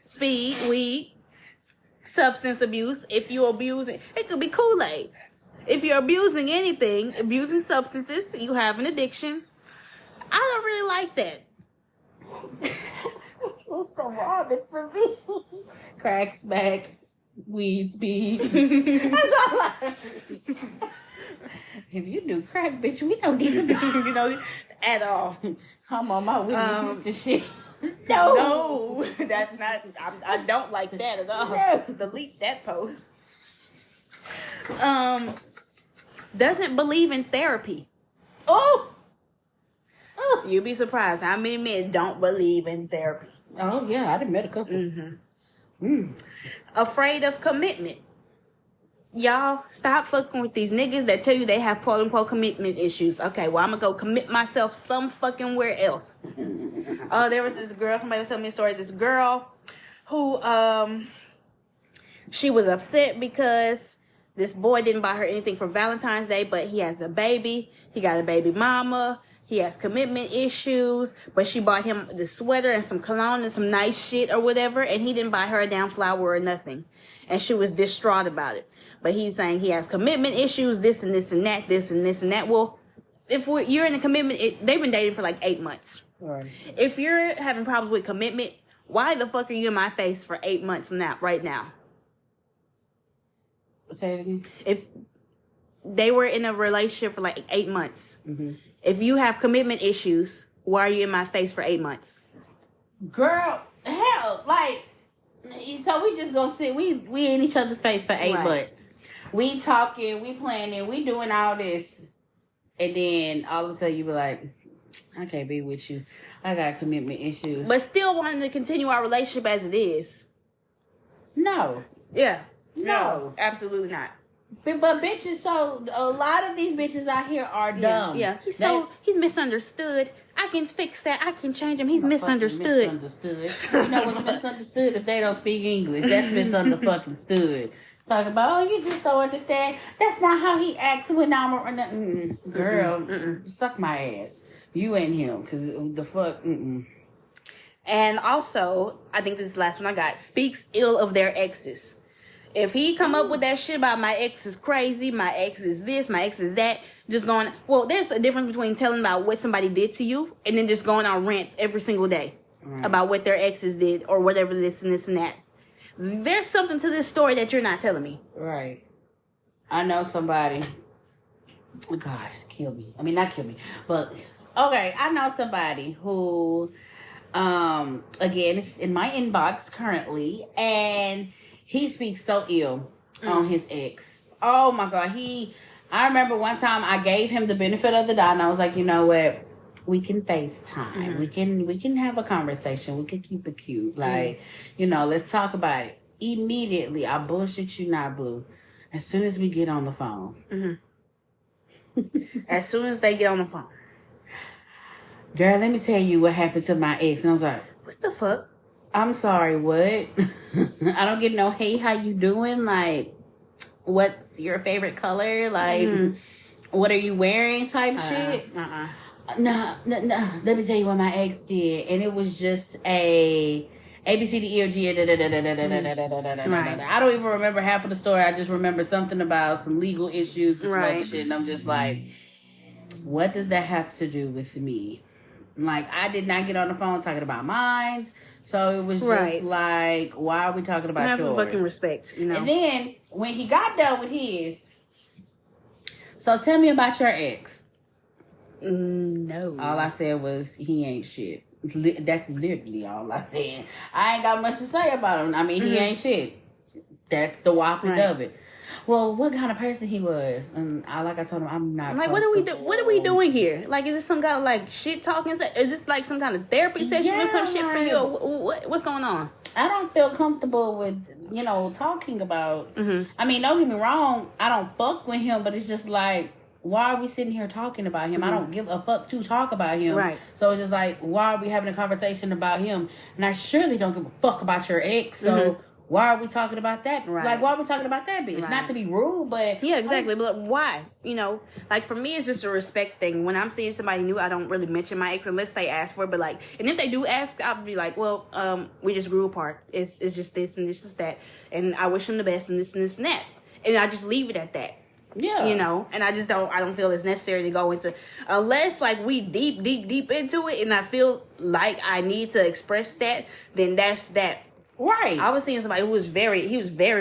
speed, weed, substance abuse. If you're abusing, it could be Kool-Aid. If you're abusing anything, abusing substances, you have an addiction. I don't really like that. It's so morbid for me. Crack, smack, weed, speed. That's all I. If you do crack, bitch, we don't need to do, at all. I'm on my Whitney Houston shit. No, that's not. I don't like that at all. No. Delete that post. Doesn't believe in therapy. Oh. You'd be surprised how many men don't believe in therapy. Oh yeah, I done met a couple. Afraid of commitment. Y'all, stop fucking with these niggas that tell you they have quote unquote commitment issues. Okay, well, I'm gonna go commit myself some fucking where else. Oh, there was this girl, somebody was telling me a story. This girl who, she was upset because this boy didn't buy her anything for Valentine's Day, but he has a baby. He got a baby mama. He has commitment issues, but she bought him the sweater and some cologne and some nice shit or whatever, and he didn't buy her a damn flower or nothing. And she was distraught about it. But he's saying he has commitment issues, this and this and that, this and this and that. Well, if you're in a commitment, they've been dating for like 8 months. Right. If you're having problems with commitment, why the fuck are you in my face for 8 months now, right now? Say it again. If they were in a relationship for like 8 months, if you have commitment issues, why are you in my face for 8 months? Girl, hell, like, so we just gonna sit, we in each other's face for 8 months. We talking, we planning, we doing all this. And then all of a sudden you be like, I can't be with you. I got commitment issues. But still wanting to continue our relationship as it is. No. Yeah. No. Absolutely not. But bitches, so a lot of these bitches out here are dumb. Yeah. He's misunderstood. I can fix that. I can change him. He's misunderstood. You know what's misunderstood? If they don't speak English, that's misunderstood. Talking about, oh, you just don't understand. That's not how he acts when I'm... Girl, suck my ass. You ain't him, because the fuck... And also, I think this is the last one I got, speaks ill of their exes. If he come up with that shit about my ex is crazy, my ex is this, my ex is that, just going... Well, there's a difference between telling about what somebody did to you and then just going on rants every single day about what their exes did or whatever this and this and that. There's something to this story that you're not telling me. Right. I know somebody... Oh, God, kill me. I mean, not kill me, but... Okay, I know somebody who... again, it's in my inbox currently, and he speaks so ill on his ex. Oh my God, I remember one time I gave him the benefit of the doubt, and I was like, you know what? We can FaceTime. We can have a conversation. We can keep it cute. Like, you know, let's talk about it. Immediately, I bullshit you not, Blue. As soon as we get on the phone. As soon as they get on the phone. Girl, let me tell you what happened to my ex. And I was like, what the fuck? I'm sorry, what? I don't get no, hey, how you doing? Like, what's your favorite color? Like, what are you wearing type shit? No. Let me tell you what my ex did. And it was just a ABCDEFG. I don't even remember half of the story. I just remember something about some legal issues and some other shit. And I'm just like, what does that have to do with me? Like, I did not get on the phone talking about mine. So it was just like, why are we talking about yours? Have fucking respect, you know. And then, when he got done with his, so tell me about your ex. No. All I said was, he ain't shit. That's literally all I said. I ain't got much to say about him. I mean, he ain't shit. That's the whopping of it. Well, what kind of person he was, and like I told him, I'm not. Like, what are we doing here? Like, is this some kind of like shit talking? Is this like some kind of therapy session or some shit for you? Or what's going on? I don't feel comfortable with talking about. I mean, don't get me wrong. I don't fuck with him, but it's just like, why are we sitting here talking about him? I don't give a fuck to talk about him. Right. So it's just like, why are we having a conversation about him? And I surely don't give a fuck about your ex. So. Why are we talking about that? Right. Like, why are we talking about that bitch? Not to be rude, but... Yeah, exactly. But why? Like, for me, it's just a respect thing. When I'm seeing somebody new, I don't really mention my ex unless they ask for it. But, like, and if they do ask, I'll be like, well, we just grew apart. It's just this and this is that. And I wish them the best and this and this and that. And I just leave it at that. Yeah. And I don't feel it's necessary to go into... Unless, like, we deep into it and I feel like I need to express that, then that's that. Right. I was seeing somebody who was very,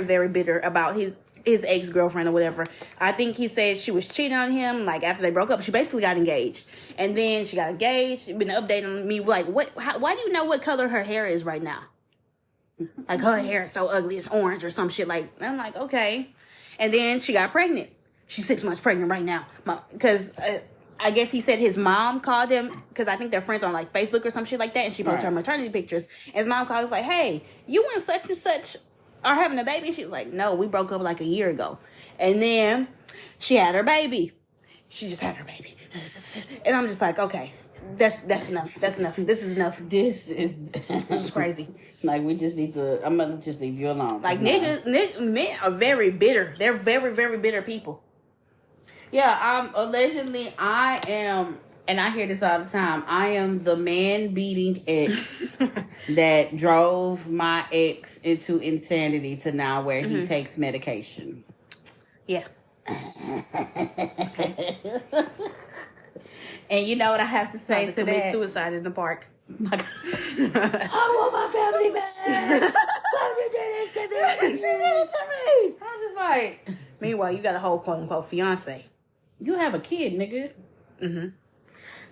very bitter about his ex-girlfriend or whatever. I think he said she was cheating on him, like, after they broke up. She basically got engaged. And then she got engaged. She's been updating me, like, why do you know what color her hair is right now? Like, her hair is so ugly, it's orange or some shit. Like, I'm like, okay. And then she got pregnant. She's 6 months pregnant right now. Because... I guess he said his mom called him, because I think they're friends on, like, Facebook or some shit like that, and she posted her maternity pictures. And his mom called, was like, hey, you and such and such are having a baby? She was like, no, we broke up like a year ago. And then she had her baby. She just had her baby. And I'm just like, okay, that's enough. That's enough. This is enough. This is crazy. Like, we just need to, I'm going to just leave you alone. Like, men are very bitter. They're very, very bitter people. Yeah, allegedly I am and I hear this all the time, I am the man-beating ex that drove my ex into insanity to now where he takes medication. Yeah. And you know what I have to say to commit that? suicide in the park. I want my family back. Why did you do this to me? I'm just like... Meanwhile, you got a whole quote-unquote fiance. You have a kid, nigga.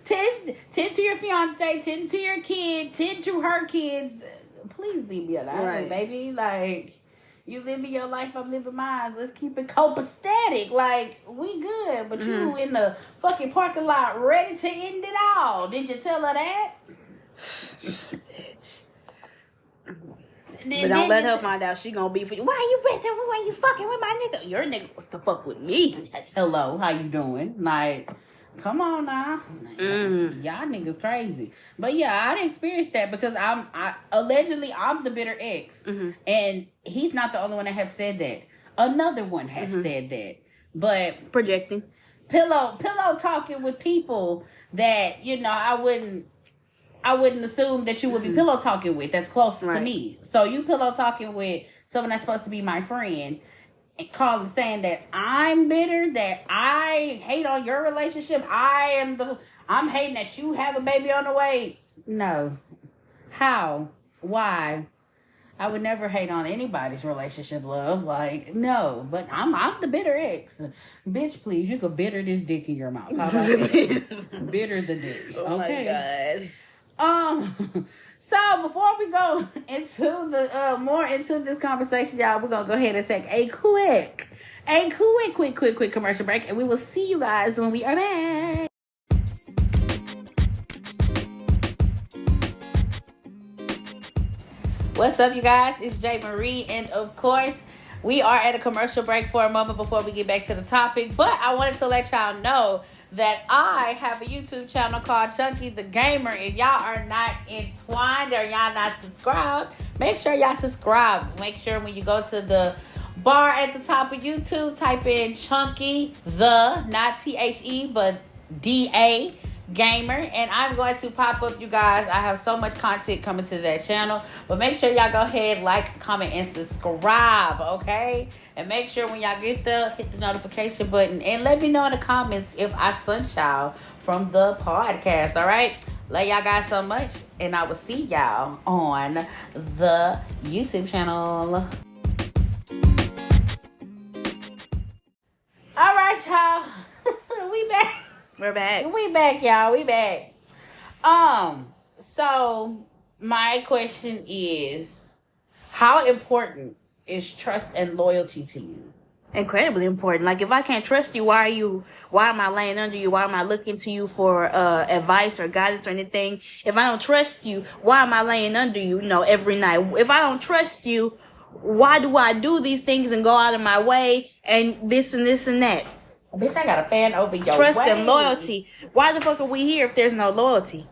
Tend to your fiance, tend to your kid, tend to her kids. Please leave me alone, baby. Like, you living your life, I'm living mine. Let's keep it copacetic. Like, we good. But you in the fucking parking lot ready to end it all. Did you tell her that? But don't let her find out she gonna be for you. Why you messing with when you fucking with my nigga? Your nigga wants to fuck with me. Hello, how you doing? Like, come on now. Y'all niggas crazy. But yeah, I didn't experience that because allegedly I'm the bitter ex. And he's not the only one that has said that. Another one has said that. But projecting. Pillow talking with people that, you know, I wouldn't assume that you would be pillow talking with. That's close to me. So you pillow talking with someone that's supposed to be my friend and saying that I'm bitter, that I hate on your relationship. I'm hating that you have a baby on the way. No. How? Why? I would never hate on anybody's relationship, love. Like, no. But I'm the bitter ex. Bitch, please, you could bitter this dick in your mouth. How about that? Bitter the dick. Oh my God. So before we go into the more into this conversation, y'all, we're gonna go ahead and take a quick commercial break, and we will see you guys when we are back. What's up, you guys? It's JayMariee, and of course, we are at a commercial break for a moment before we get back to the topic. But I wanted to let y'all know that I have a YouTube channel called Chunky the Gamer. If y'all are not entwined or y'all not subscribed, make sure y'all subscribe. Make sure when you go to the bar at the top of YouTube, type in Chunky the, not THE, but DA Gamer, and I'm going to pop up, you guys. I have so much content coming to that channel, but make sure y'all go ahead, like, comment, and subscribe, okay? And make sure when y'all get there, hit the notification button, and let me know in the comments if I sunshine from the podcast, all right? Love y'all guys so much, and I will see y'all on the YouTube channel. All right, y'all. We back. We're back. We back, y'all. We back. So my question is, how important is trust and loyalty to you? Incredibly important. Like, if I can't trust you, why am I laying under you? Why am I looking to you for advice or guidance or anything? If I don't trust you, why am I laying under you, every night? If I don't trust you, why do I do these things and go out of my way and this and this and that? Bitch, I got a fan over your trust way. and loyalty. Why the fuck are we here if there's no loyalty?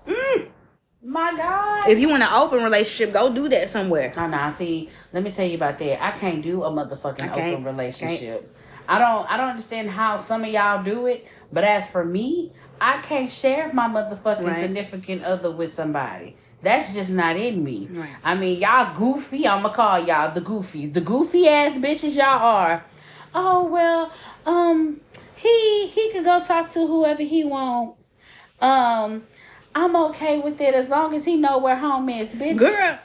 My God. If you want an open relationship, go do that somewhere. Oh, nah, see, let me tell you about that. I can't do a motherfucking open relationship. I don't understand how some of y'all do it, but as for me, I can't share my motherfucking significant other with somebody. That's just not in me. Right. I mean, y'all goofy. I'm gonna call y'all the goofies. The goofy ass bitches y'all are. Oh, well, he could go talk to whoever he want. I'm okay with it as long as he know where home is, bitch. Girl.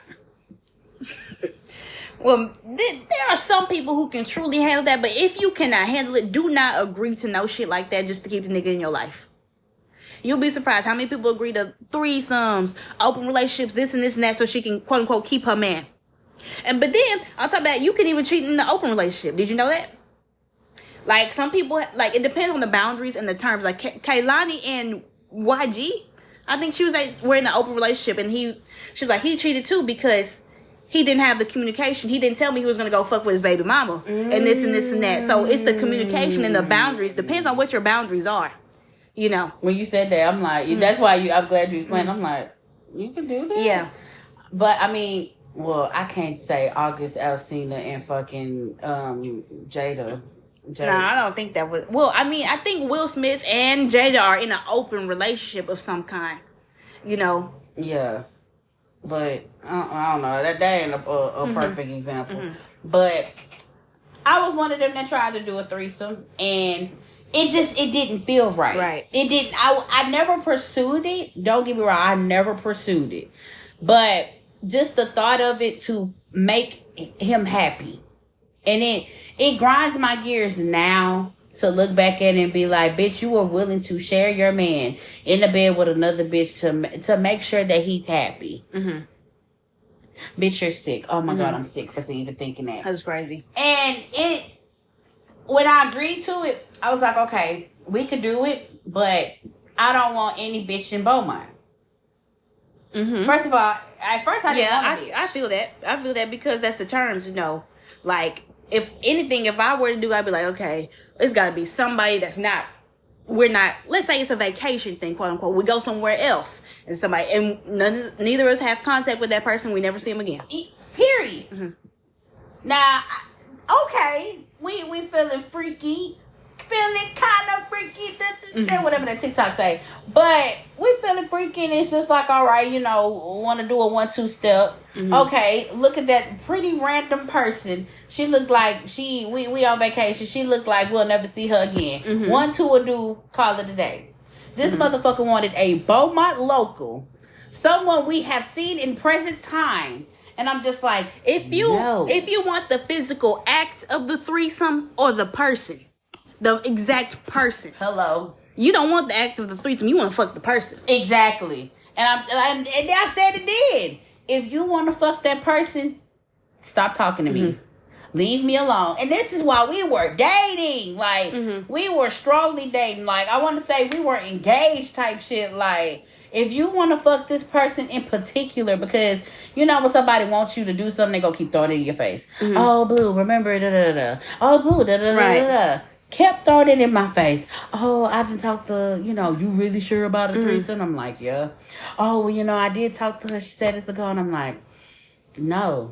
Well, there are some people who can truly handle that, but if you cannot handle it, do not agree to no shit like that just to keep the nigga in your life. You'll be surprised how many people agree to threesomes, open relationships, this and that, so she can, quote unquote, keep her man. But then, on top of that, you can even cheat in the open relationship. Did you know that? Like, some people, like, it depends on the boundaries and the terms. Like, Kaylani and YG, I think she was like, we're in an open relationship, and she was like, he cheated too because he didn't have the communication. He didn't tell me he was going to go fuck with his baby mama and this and that. So it's the communication and the boundaries. Depends on what your boundaries are, When you said that, I'm like, that's why I'm glad you explained. I'm like, you can do that? Yeah. But, I mean, well, I can't say August Alsina and fucking Jada. Jada. No, I don't think that was. Well, I mean, I think Will Smith and Jada are in an open relationship of some kind. You know. Yeah, but I don't know. That ain't a perfect example. But I was one of them that tried to do a threesome, and it didn't feel right. Right. It didn't. I never pursued it. Don't get me wrong. I never pursued it, but just the thought of it to make him happy, and it grinds my gears now to look back at it and be like, bitch, you were willing to share your man in the bed with another bitch to make sure that he's happy. Mm-hmm. Bitch, you're sick. Oh my God, I'm sick for even thinking that. That's crazy. And when I agreed to it, I was like, okay, we could do it, but I don't want any bitch in Beaumont. Mm-hmm. First of all, at first I didn't want a bitch. I feel that. I feel that because that's the terms, you know. Like, if anything, if I were to do, I'd be like, okay, it's got to be somebody that's not, let's say it's a vacation thing, quote unquote. We go somewhere else and neither of us have contact with that person. We never see them again. Period. Mm-hmm. Now, okay, we feeling freaky. Feeling kind of freaky, whatever that TikTok say. But we feeling freaky, and it's just like, all right, you know, want to do a 1-2 step. Mm-hmm. Okay, look at that pretty random person. She looked like we on vacation. She looked like we'll never see her again. Mm-hmm. 1-2 will do, call it a day. This motherfucker wanted a Beaumont local, someone we have seen in present time. And I'm just like, if you want the physical act of the threesome or the person. The exact person. Hello. You don't want the act of the threesome. You want to fuck the person. Exactly. And I said it did. If you want to fuck that person, stop talking to me. Leave me alone. And this is why we were dating. Like, we were strongly dating. Like, I want to say we were engaged type shit. Like, if you want to fuck this person in particular, because you know when somebody wants you to do something, they gonna keep throwing it in your face. Oh, Blue, remember, da-da-da-da. Oh, Blue, da-da-da-da-da. Kept throwing it in my face. Oh, I didn't talk to, you really sure about a threesome? I'm like, yeah. Oh, well, I did talk to her. She said it's a go. And I'm like, no.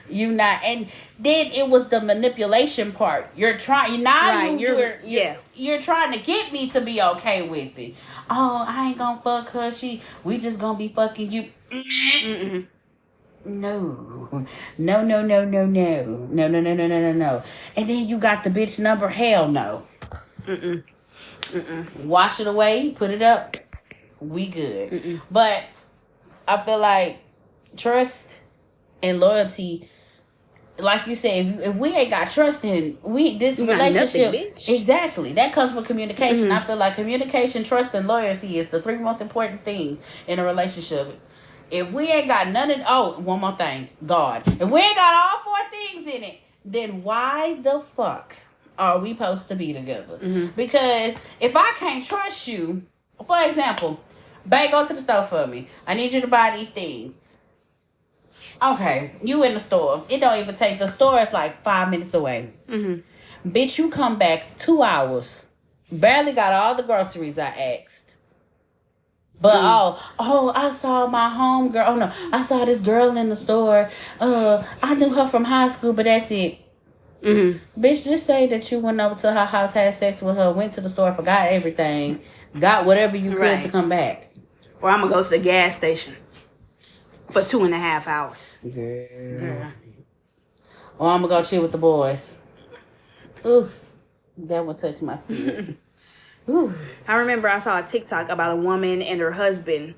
You not. And then it was the manipulation part. You're trying. Now you're trying to get me to be okay with it. Oh, I ain't gonna fuck her. We just gonna be fucking you. No. And then you got the bitch number. Hell no. Wash it away. Put it up. We good. But I feel like trust and loyalty, like you said, if we ain't got trust in this relationship, nothing, exactly, that comes with communication. I feel like communication, trust, and loyalty is the 3 most important things in a relationship. If we ain't got none of... one more thing. God. If we ain't got all 4 things in it, then why the fuck are we supposed to be together? Because if I can't trust you... For example, babe, go to the store for me. I need you to buy these things. Okay, you in the store. It don't even take... The store is like 5 minutes away. Bitch, you come back 2 hours. Barely got all the groceries I asked. But I saw my homegirl. Oh no, I saw this girl in the store. I knew her from high school, but that's it. Bitch, just say that you went over to her house, had sex with her, went to the store, forgot everything, got whatever you could to come back. Or I'm gonna go to the gas station for 2.5 hours. Girl. Or I'm gonna go chill with the boys. Ooh, that one touched my spirit. I remember I saw a TikTok about a woman and her husband.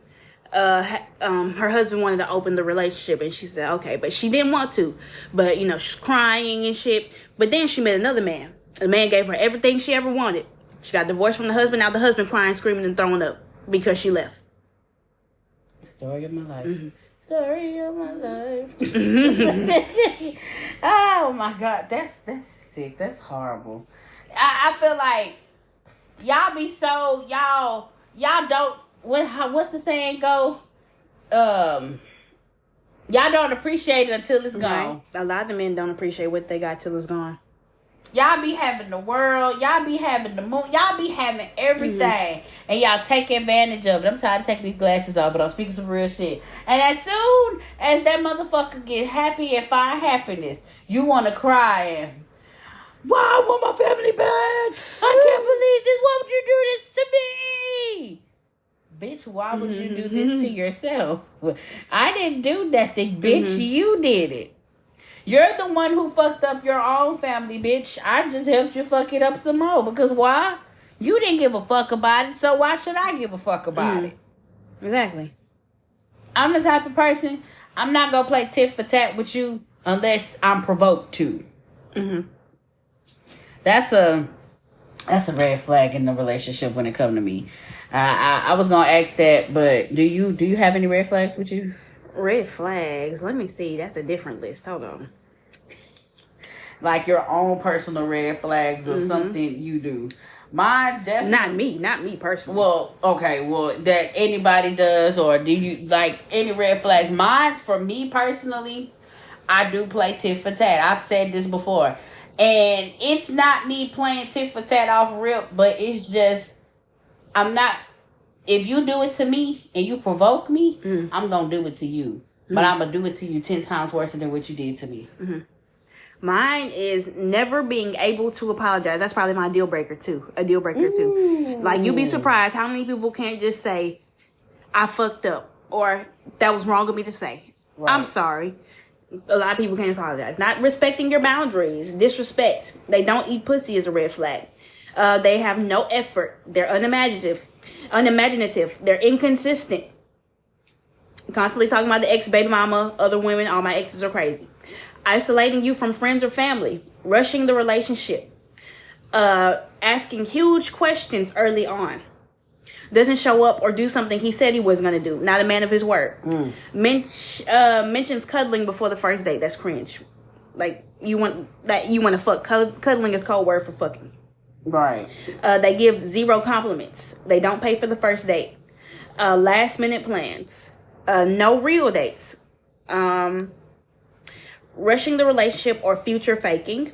Her husband wanted to open the relationship, and she said okay, but she didn't want to. But she's crying and shit. But then she met another man. The man gave her everything she ever wanted. She got divorced from the husband. Now the husband crying, screaming, and throwing up because she left. Story of my life. Story of my life. Oh my God, that's sick. That's horrible. I feel like. Y'all be so y'all don't what's the saying go? Y'all don't appreciate it until it's gone. A lot of the men don't appreciate what they got till it's gone. Y'all be having the world, y'all be having the moon, y'all be having everything, and y'all take advantage of it. I'm tired of taking these glasses off, but I'm speaking some real shit. And as soon as that motherfucker get happy and find happiness, you want to cry and Why I want my family back? I can't believe this. Why would you do this to me? Bitch, why would you do this to yourself? I didn't do nothing, bitch. You did it. You're the one who fucked up your own family, bitch. I just helped you fuck it up some more. Because why? You didn't give a fuck about it, so why should I give a fuck about it? Exactly. I'm the type of person, I'm not going to play tit for tat with you unless I'm provoked to. That's a red flag in the relationship when it comes to me. I was gonna ask that, but do you have any red flags with you? Red flags. Let me see. That's a different list. Hold on. Like your own personal red flags or something you do. Mine's definitely Not me personally. Well, okay, that anybody does, or do you like any red flags? Mine's for me personally, I do play tit for tat. I've said this before. And it's not me playing tit for tat off rip, but it's just, I'm not, if you do it to me and you provoke me, I'm going to do it to you. But I'm going to do it to you 10 times worse than what you did to me. Mine is never being able to apologize. That's probably my deal breaker too. A deal breaker too. Like, you'd be surprised how many people can't just say, I fucked up, or that was wrong of me to say. Right. I'm sorry. A lot of people can't apologize. Not respecting your boundaries. Disrespect. They don't eat pussy is a red flag. They have no effort. They're unimaginative. They're inconsistent. Constantly talking about the ex, baby mama, other women. All my exes are crazy. Isolating you from friends or family. Rushing the relationship. Asking huge questions early on. Doesn't show up or do something he said he was going to do. Not a man of his word. Mentions cuddling before the first date. That's cringe. Like, you want to fuck. Cuddling is code word for fucking. Right. They give 0 compliments. They don't pay for the first date. Last minute plans. No real dates. Rushing the relationship or future faking.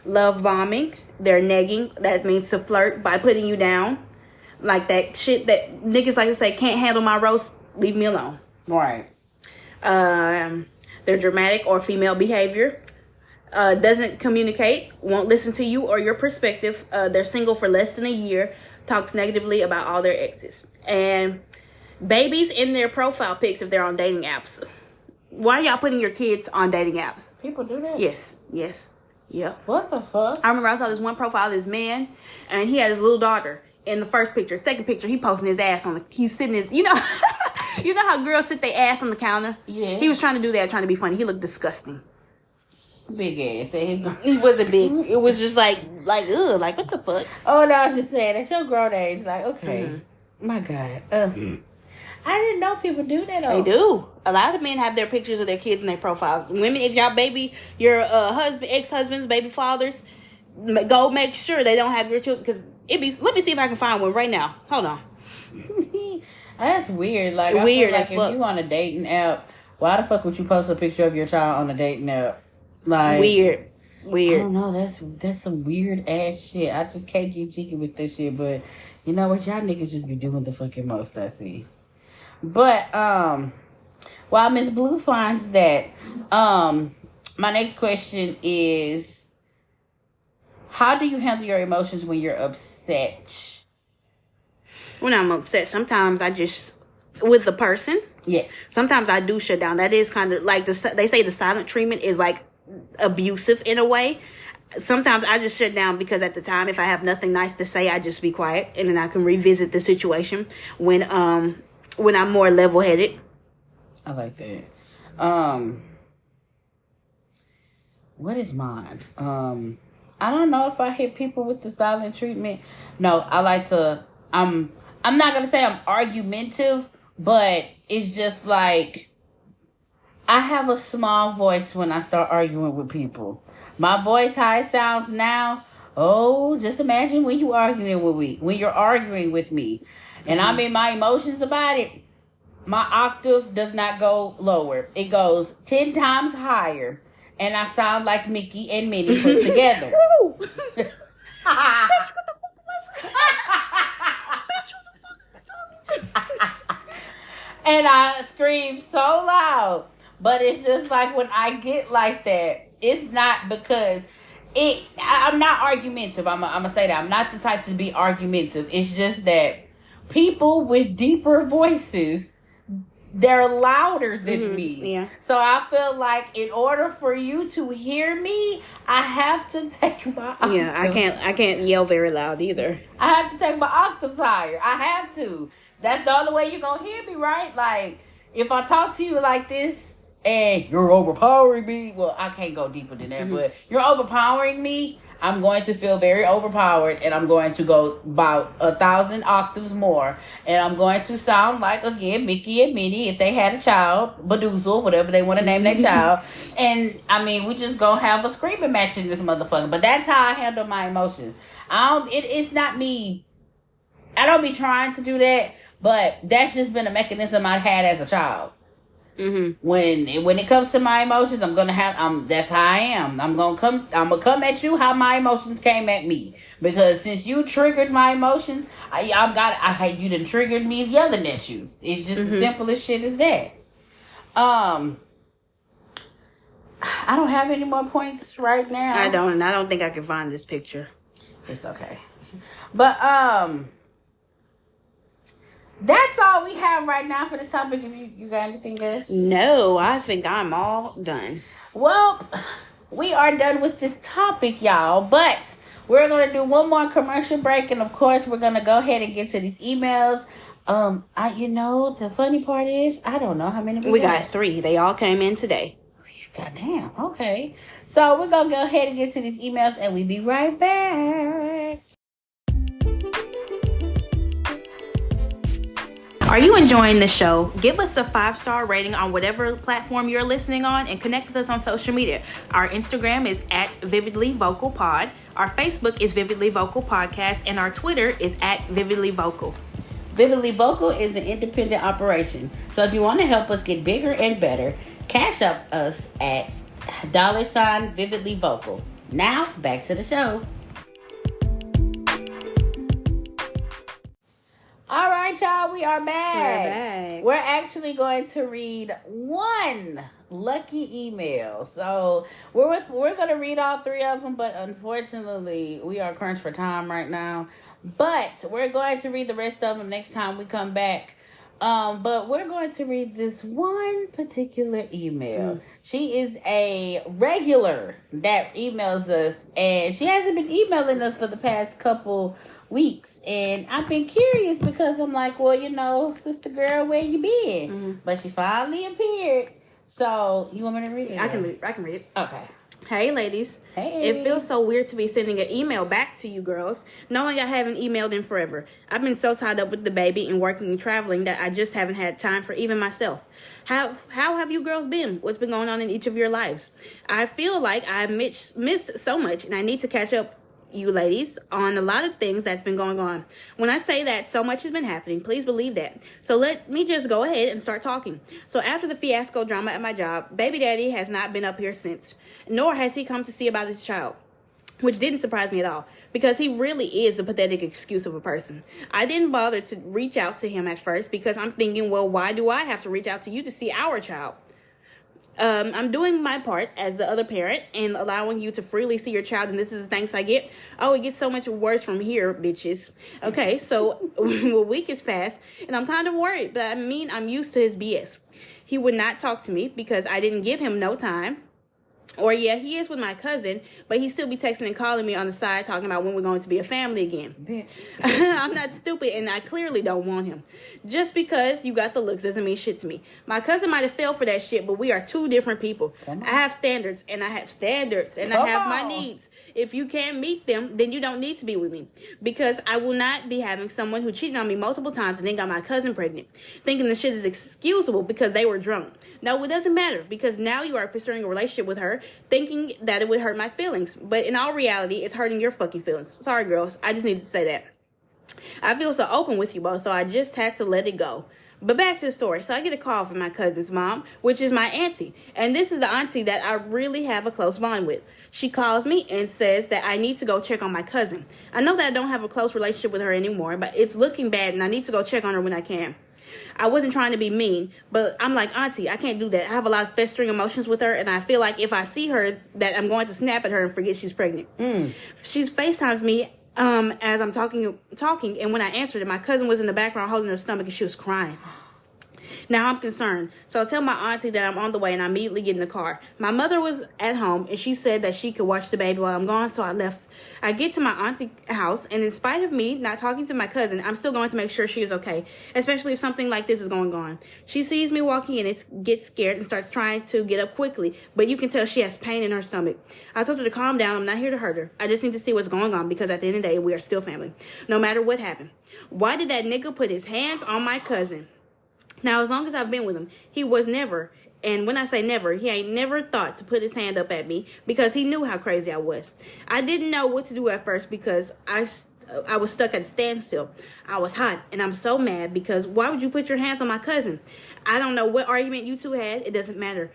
Love bombing. They're negging. That means to flirt by putting you down. Like that shit that niggas like to say, can't handle my roast, leave me alone. Right. They're dramatic or female behavior. Doesn't communicate, won't listen to you or your perspective. They're single for less than a year. Talks negatively about all their exes. And babies in their profile pics if they're on dating apps. Why are y'all putting your kids on dating apps? People do that? Yes. Yep. What the fuck? I remember I saw this one profile of this man, and he had his little daughter. In the first picture, second picture, he posting his ass on he's sitting his, you know how girls sit their ass on the counter? Yeah. He was trying to do that, trying to be funny. He looked disgusting. Big ass. He wasn't big. It was just like, ugh, like, what the fuck? Oh, no, I was just saying, at your grown age, like, okay. My God. I didn't know people do that. They do. A lot of men have their pictures of their kids in their profiles. Women, if your ex-husbands, baby fathers, go make sure they don't have your children, because let me see if I can find one right now. Hold on. That's weird. Like, weird I feel like if you on a dating app, why the fuck would you post a picture of your child on a dating app? Like, weird. I don't know. That's some weird ass shit. I just can't get jiggy with this shit. But you know what? Y'all niggas just be doing the fucking most, I see. But while Miss Blue finds that, my next question is, how do you handle your emotions when you're upset? When I'm upset, sometimes I just, with the person. Yes. Sometimes I do shut down. That is kind of like, they say the silent treatment is like abusive in a way. Sometimes I just shut down because at the time, if I have nothing nice to say, I just be quiet. And then I can revisit the situation when I'm more level-headed. I like that. What is mine? I don't know if I hit people with the silent treatment. No, I like to, I'm not going to say I'm argumentative, but it's just like, I have a small voice when I start arguing with people. My voice, how it sounds now, just imagine when you're arguing with me, and I'm in my emotions about it, my octave does not go lower. It goes 10 times higher. And I sound like Mickey and Minnie put together. And I scream so loud. But it's just like when I get like that, it's not because I'm not argumentative. I'm gonna say that I'm not the type to be argumentative. It's just that people with deeper voices, they're louder than me. Yeah. So I feel like in order for you to hear me, I have to take my octaves. Yeah, I can't yell very loud either. I have to take my octaves higher. I have to. That's the only way you're gonna hear me, right? Like, if I talk to you like this and you're overpowering me, well, I can't go deeper than that, but you're overpowering me, I'm going to feel very overpowered, and I'm going to go about 1,000 octaves more, and I'm going to sound like, again, Mickey and Minnie if they had a child, Badoozle, whatever they want to name their child, and I mean, we just gonna have a screaming match in this motherfucker. But that's how I handle my emotions. It's not me. I don't be trying to do that, but that's just been a mechanism I had as a child. Mm-hmm. When it comes to my emotions, that's how I am. I'm gonna come at you how my emotions came at me, because since you triggered my emotions, you done triggered me yelling at you. It's just the simplest shit as that. I don't have any more points right now. I don't think I can find this picture. It's okay, but that's all we have right now for this topic. If you got anything else? No, I think I'm all done. Well, we are done with this topic, y'all. But we're going to do one more commercial break. And, of course, we're going to go ahead and get to these emails. The funny part is, I don't know how many we got 3. They all came in today. Goddamn. Okay. So we're going to go ahead and get to these emails. And we'll be right back. Are you enjoying the show? Give us a 5-star rating on whatever platform you're listening on, and connect with us on social media. Our Instagram is @VividlyVocalPod. Our Facebook is VividlyVocal Podcast, and our Twitter is @VividlyVocal. Vividly Vocal is an independent operation. So if you want to help us get bigger and better, cash up us at $VividlyVocal. Now, back to the show. All right, y'all, we are back. We're actually going to read one lucky email. So we're going to read all 3 of them, but unfortunately, we are crunched for time right now. But we're going to read the rest of them next time we come back. But we're going to read this one particular email. She is a regular that emails us, and she hasn't been emailing us for the past couple weeks, and I've been curious because I'm like, well, sister girl, where you been? But she finally appeared. So you want me to read it? I can read it. Okay. Hey, ladies. Hey. It feels so weird to be sending an email back to you girls, knowing I haven't emailed in forever. I've been so tied up with the baby and working and traveling that I just haven't had time for even myself. How have you girls been? What's been going on in each of your lives? I feel like I've missed so much, and I need to catch up, you ladies, on a lot of things that's been going on. When I say that so much has been happening, please believe that. So let me just go ahead and start talking. So after the fiasco drama at my job, baby daddy has not been up here since, nor has he come to see about his child, which didn't surprise me at all, because he really is a pathetic excuse of a person. I didn't bother to reach out to him at first because I'm thinking, well, why do I have to reach out to you to see our child? I'm doing my part as the other parent and allowing you to freely see your child, and this is the thanks I get. Oh, it gets so much worse from here, bitches. Okay, so a week has passed, and I'm kind of worried, but I'm used to his BS. He would not talk to me because I didn't give him no time. Or, yeah, he is with my cousin, but he still be texting and calling me on the side talking about when we're going to be a family again. Bitch. I'm not stupid, and I clearly don't want him. Just because you got the looks doesn't mean shit to me. My cousin might have fell for that shit, but we are 2 different people. I have standards, and I have my needs. If you can't meet them, then you don't need to be with me. Because I will not be having someone who cheated on me multiple times and then got my cousin pregnant, thinking the shit is excusable because they were drunk. No, it doesn't matter, because now you are pursuing a relationship with her, thinking that it would hurt my feelings. But in all reality, it's hurting your fucking feelings. Sorry, girls. I just needed to say that. I feel so open with you both, so I just had to let it go. But back to the story. So I get a call from my cousin's mom, which is my auntie. And this is the auntie that I really have a close bond with. She calls me and says that I need to go check on my cousin. I know that I don't have a close relationship with her anymore, but it's looking bad and I need to go check on her when I can. I wasn't trying to be mean, but I'm like, Auntie, I can't do that. I have a lot of festering emotions with her, and I feel like if I see her, that I'm going to snap at her and forget she's pregnant. She's FaceTimes me as I'm talking, and when I answered it, my cousin was in the background holding her stomach, and she was crying. Now I'm concerned. So I tell my auntie that I'm on the way, and I immediately get in the car. My mother was at home, and she said that she could watch the baby while I'm gone, so I left. I get to my auntie's house, and in spite of me not talking to my cousin, I'm still going to make sure she is okay, especially if something like this is going on. She sees me walking in and gets scared and starts trying to get up quickly, but you can tell she has pain in her stomach. I told her to calm down. I'm not here to hurt her. I just need to see what's going on, because at the end of the day, we are still family, no matter what happened. Why did that nigga put his hands on my cousin? Now, as long as I've been with him, he was never, and when I say never, he ain't never thought to put his hand up at me, because he knew how crazy I was. I didn't know what to do at first, because I was stuck at a standstill. I was hot, and I'm so mad, because why would you put your hands on my cousin? I don't know what argument you two had. It doesn't matter.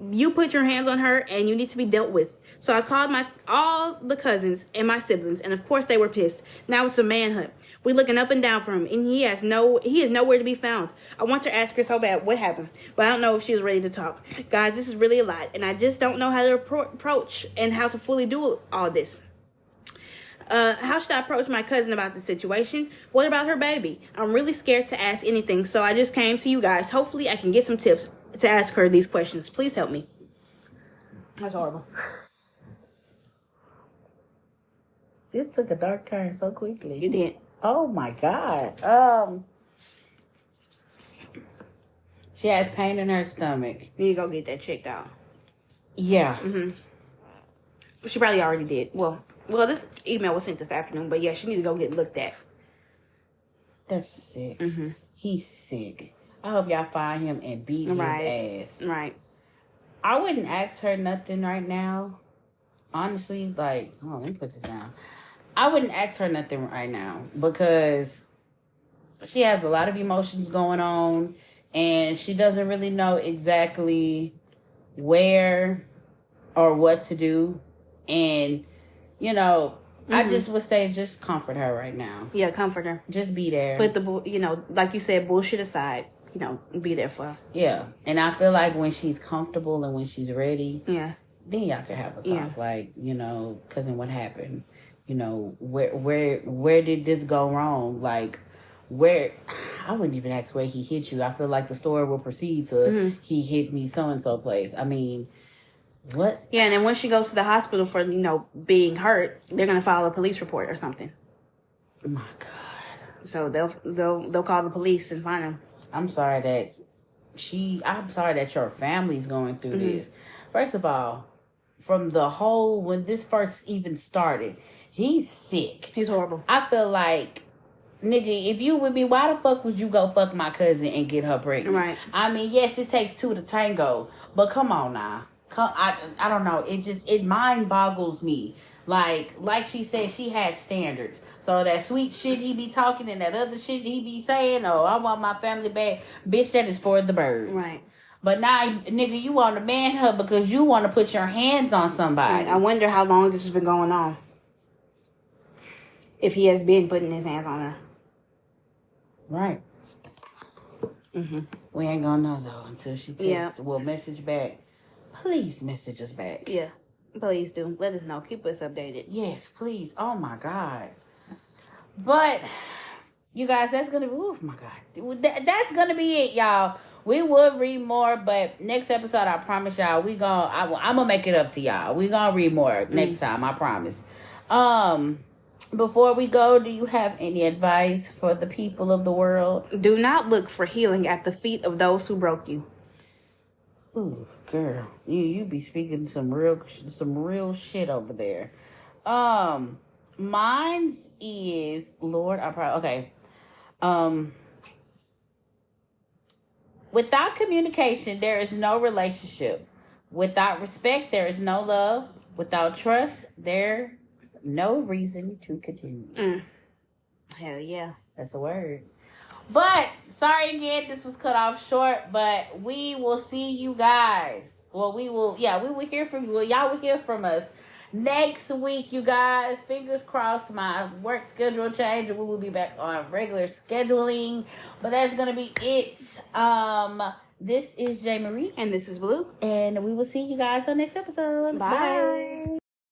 You put your hands on her, and you need to be dealt with. So I called all the cousins and my siblings, and of course they were pissed. Now it's a manhunt. We're looking up and down for him, and he is nowhere to be found. I want to ask her so bad what happened, but I don't know if she was ready to talk. Guys, this is really a lot, and I just don't know how to approach and how to fully do all this. How should I approach my cousin about the situation? What about her baby? I'm really scared to ask anything, so I just came to you guys. Hopefully I can get some tips to ask her these questions. Please help me. That's horrible. This took a dark turn so quickly. It did. Oh my God. She has pain in her stomach. You need to go get that checked out. Yeah. She probably already did. Well, this email was sent this afternoon, but yeah, she need to go get looked at. That's sick. He's sick. I hope y'all find him and beat his ass. Right. I wouldn't ask her nothing right now. Honestly, like, let me put this down. I wouldn't ask her nothing right now, because she has a lot of emotions going on, and she doesn't really know exactly where or what to do. And, I just would say just comfort her right now. Yeah, comfort her. Just be there. Put like you said, bullshit aside. Be there for her. Yeah. And I feel like when she's comfortable and when she's ready, yeah, then y'all can have a talk. Like, cousin, what happened? Where did this go wrong? Like, I wouldn't even ask where he hit you. I feel like the story will proceed to he hit me so-and-so place. I mean, what? Yeah, and then when she goes to the hospital for, being hurt, they're going to file a police report or something. Oh my God. So they'll call the police and find him. I'm sorry that your family's going through this. First of all, from when this first even started, he's sick. He's horrible. I feel like, nigga, if you with me, why the fuck would you go fuck my cousin and get her pregnant? Right. I mean, yes, it takes two to tango, but come on now. I don't know. It mind boggles me. Like she said, she has standards. So that sweet shit he be talking and that other shit he be saying, I want my family back. Bitch, that is for the birds. Right. But now, nigga, you want to manhunt because you want to put your hands on somebody. Right. I wonder how long this has been going on. If he has been putting his hands on her. Right. We ain't gonna know, though, until she texts. We'll message back. Please message us back. Yeah. Please do. Let us know. Keep us updated. Yes, please. Oh, my God. But, you guys, that's going to be... Oh, my God. That's going to be it, y'all. We will read more, but next episode, I promise y'all, I'm going to make it up to y'all. We going to read more next time, I promise. Before we go, do you have any advice for the people of the world? Do not look for healing at the feet of those who broke you. Ooh, girl, you be speaking some real shit over there. Mine's is without communication, there is no relationship. Without respect, there is no love. Without trust, there's no reason to continue. Hell yeah, that's the word. But, sorry again, this was cut off short, but we will see you guys. Well, we will hear from you. Well, y'all will hear from us next week, you guys. Fingers crossed my work schedule change and we will be back on regular scheduling. But that's gonna be it. This is JayMariee. And this is Blue. And we will see you guys on next episode. Bye. Bye.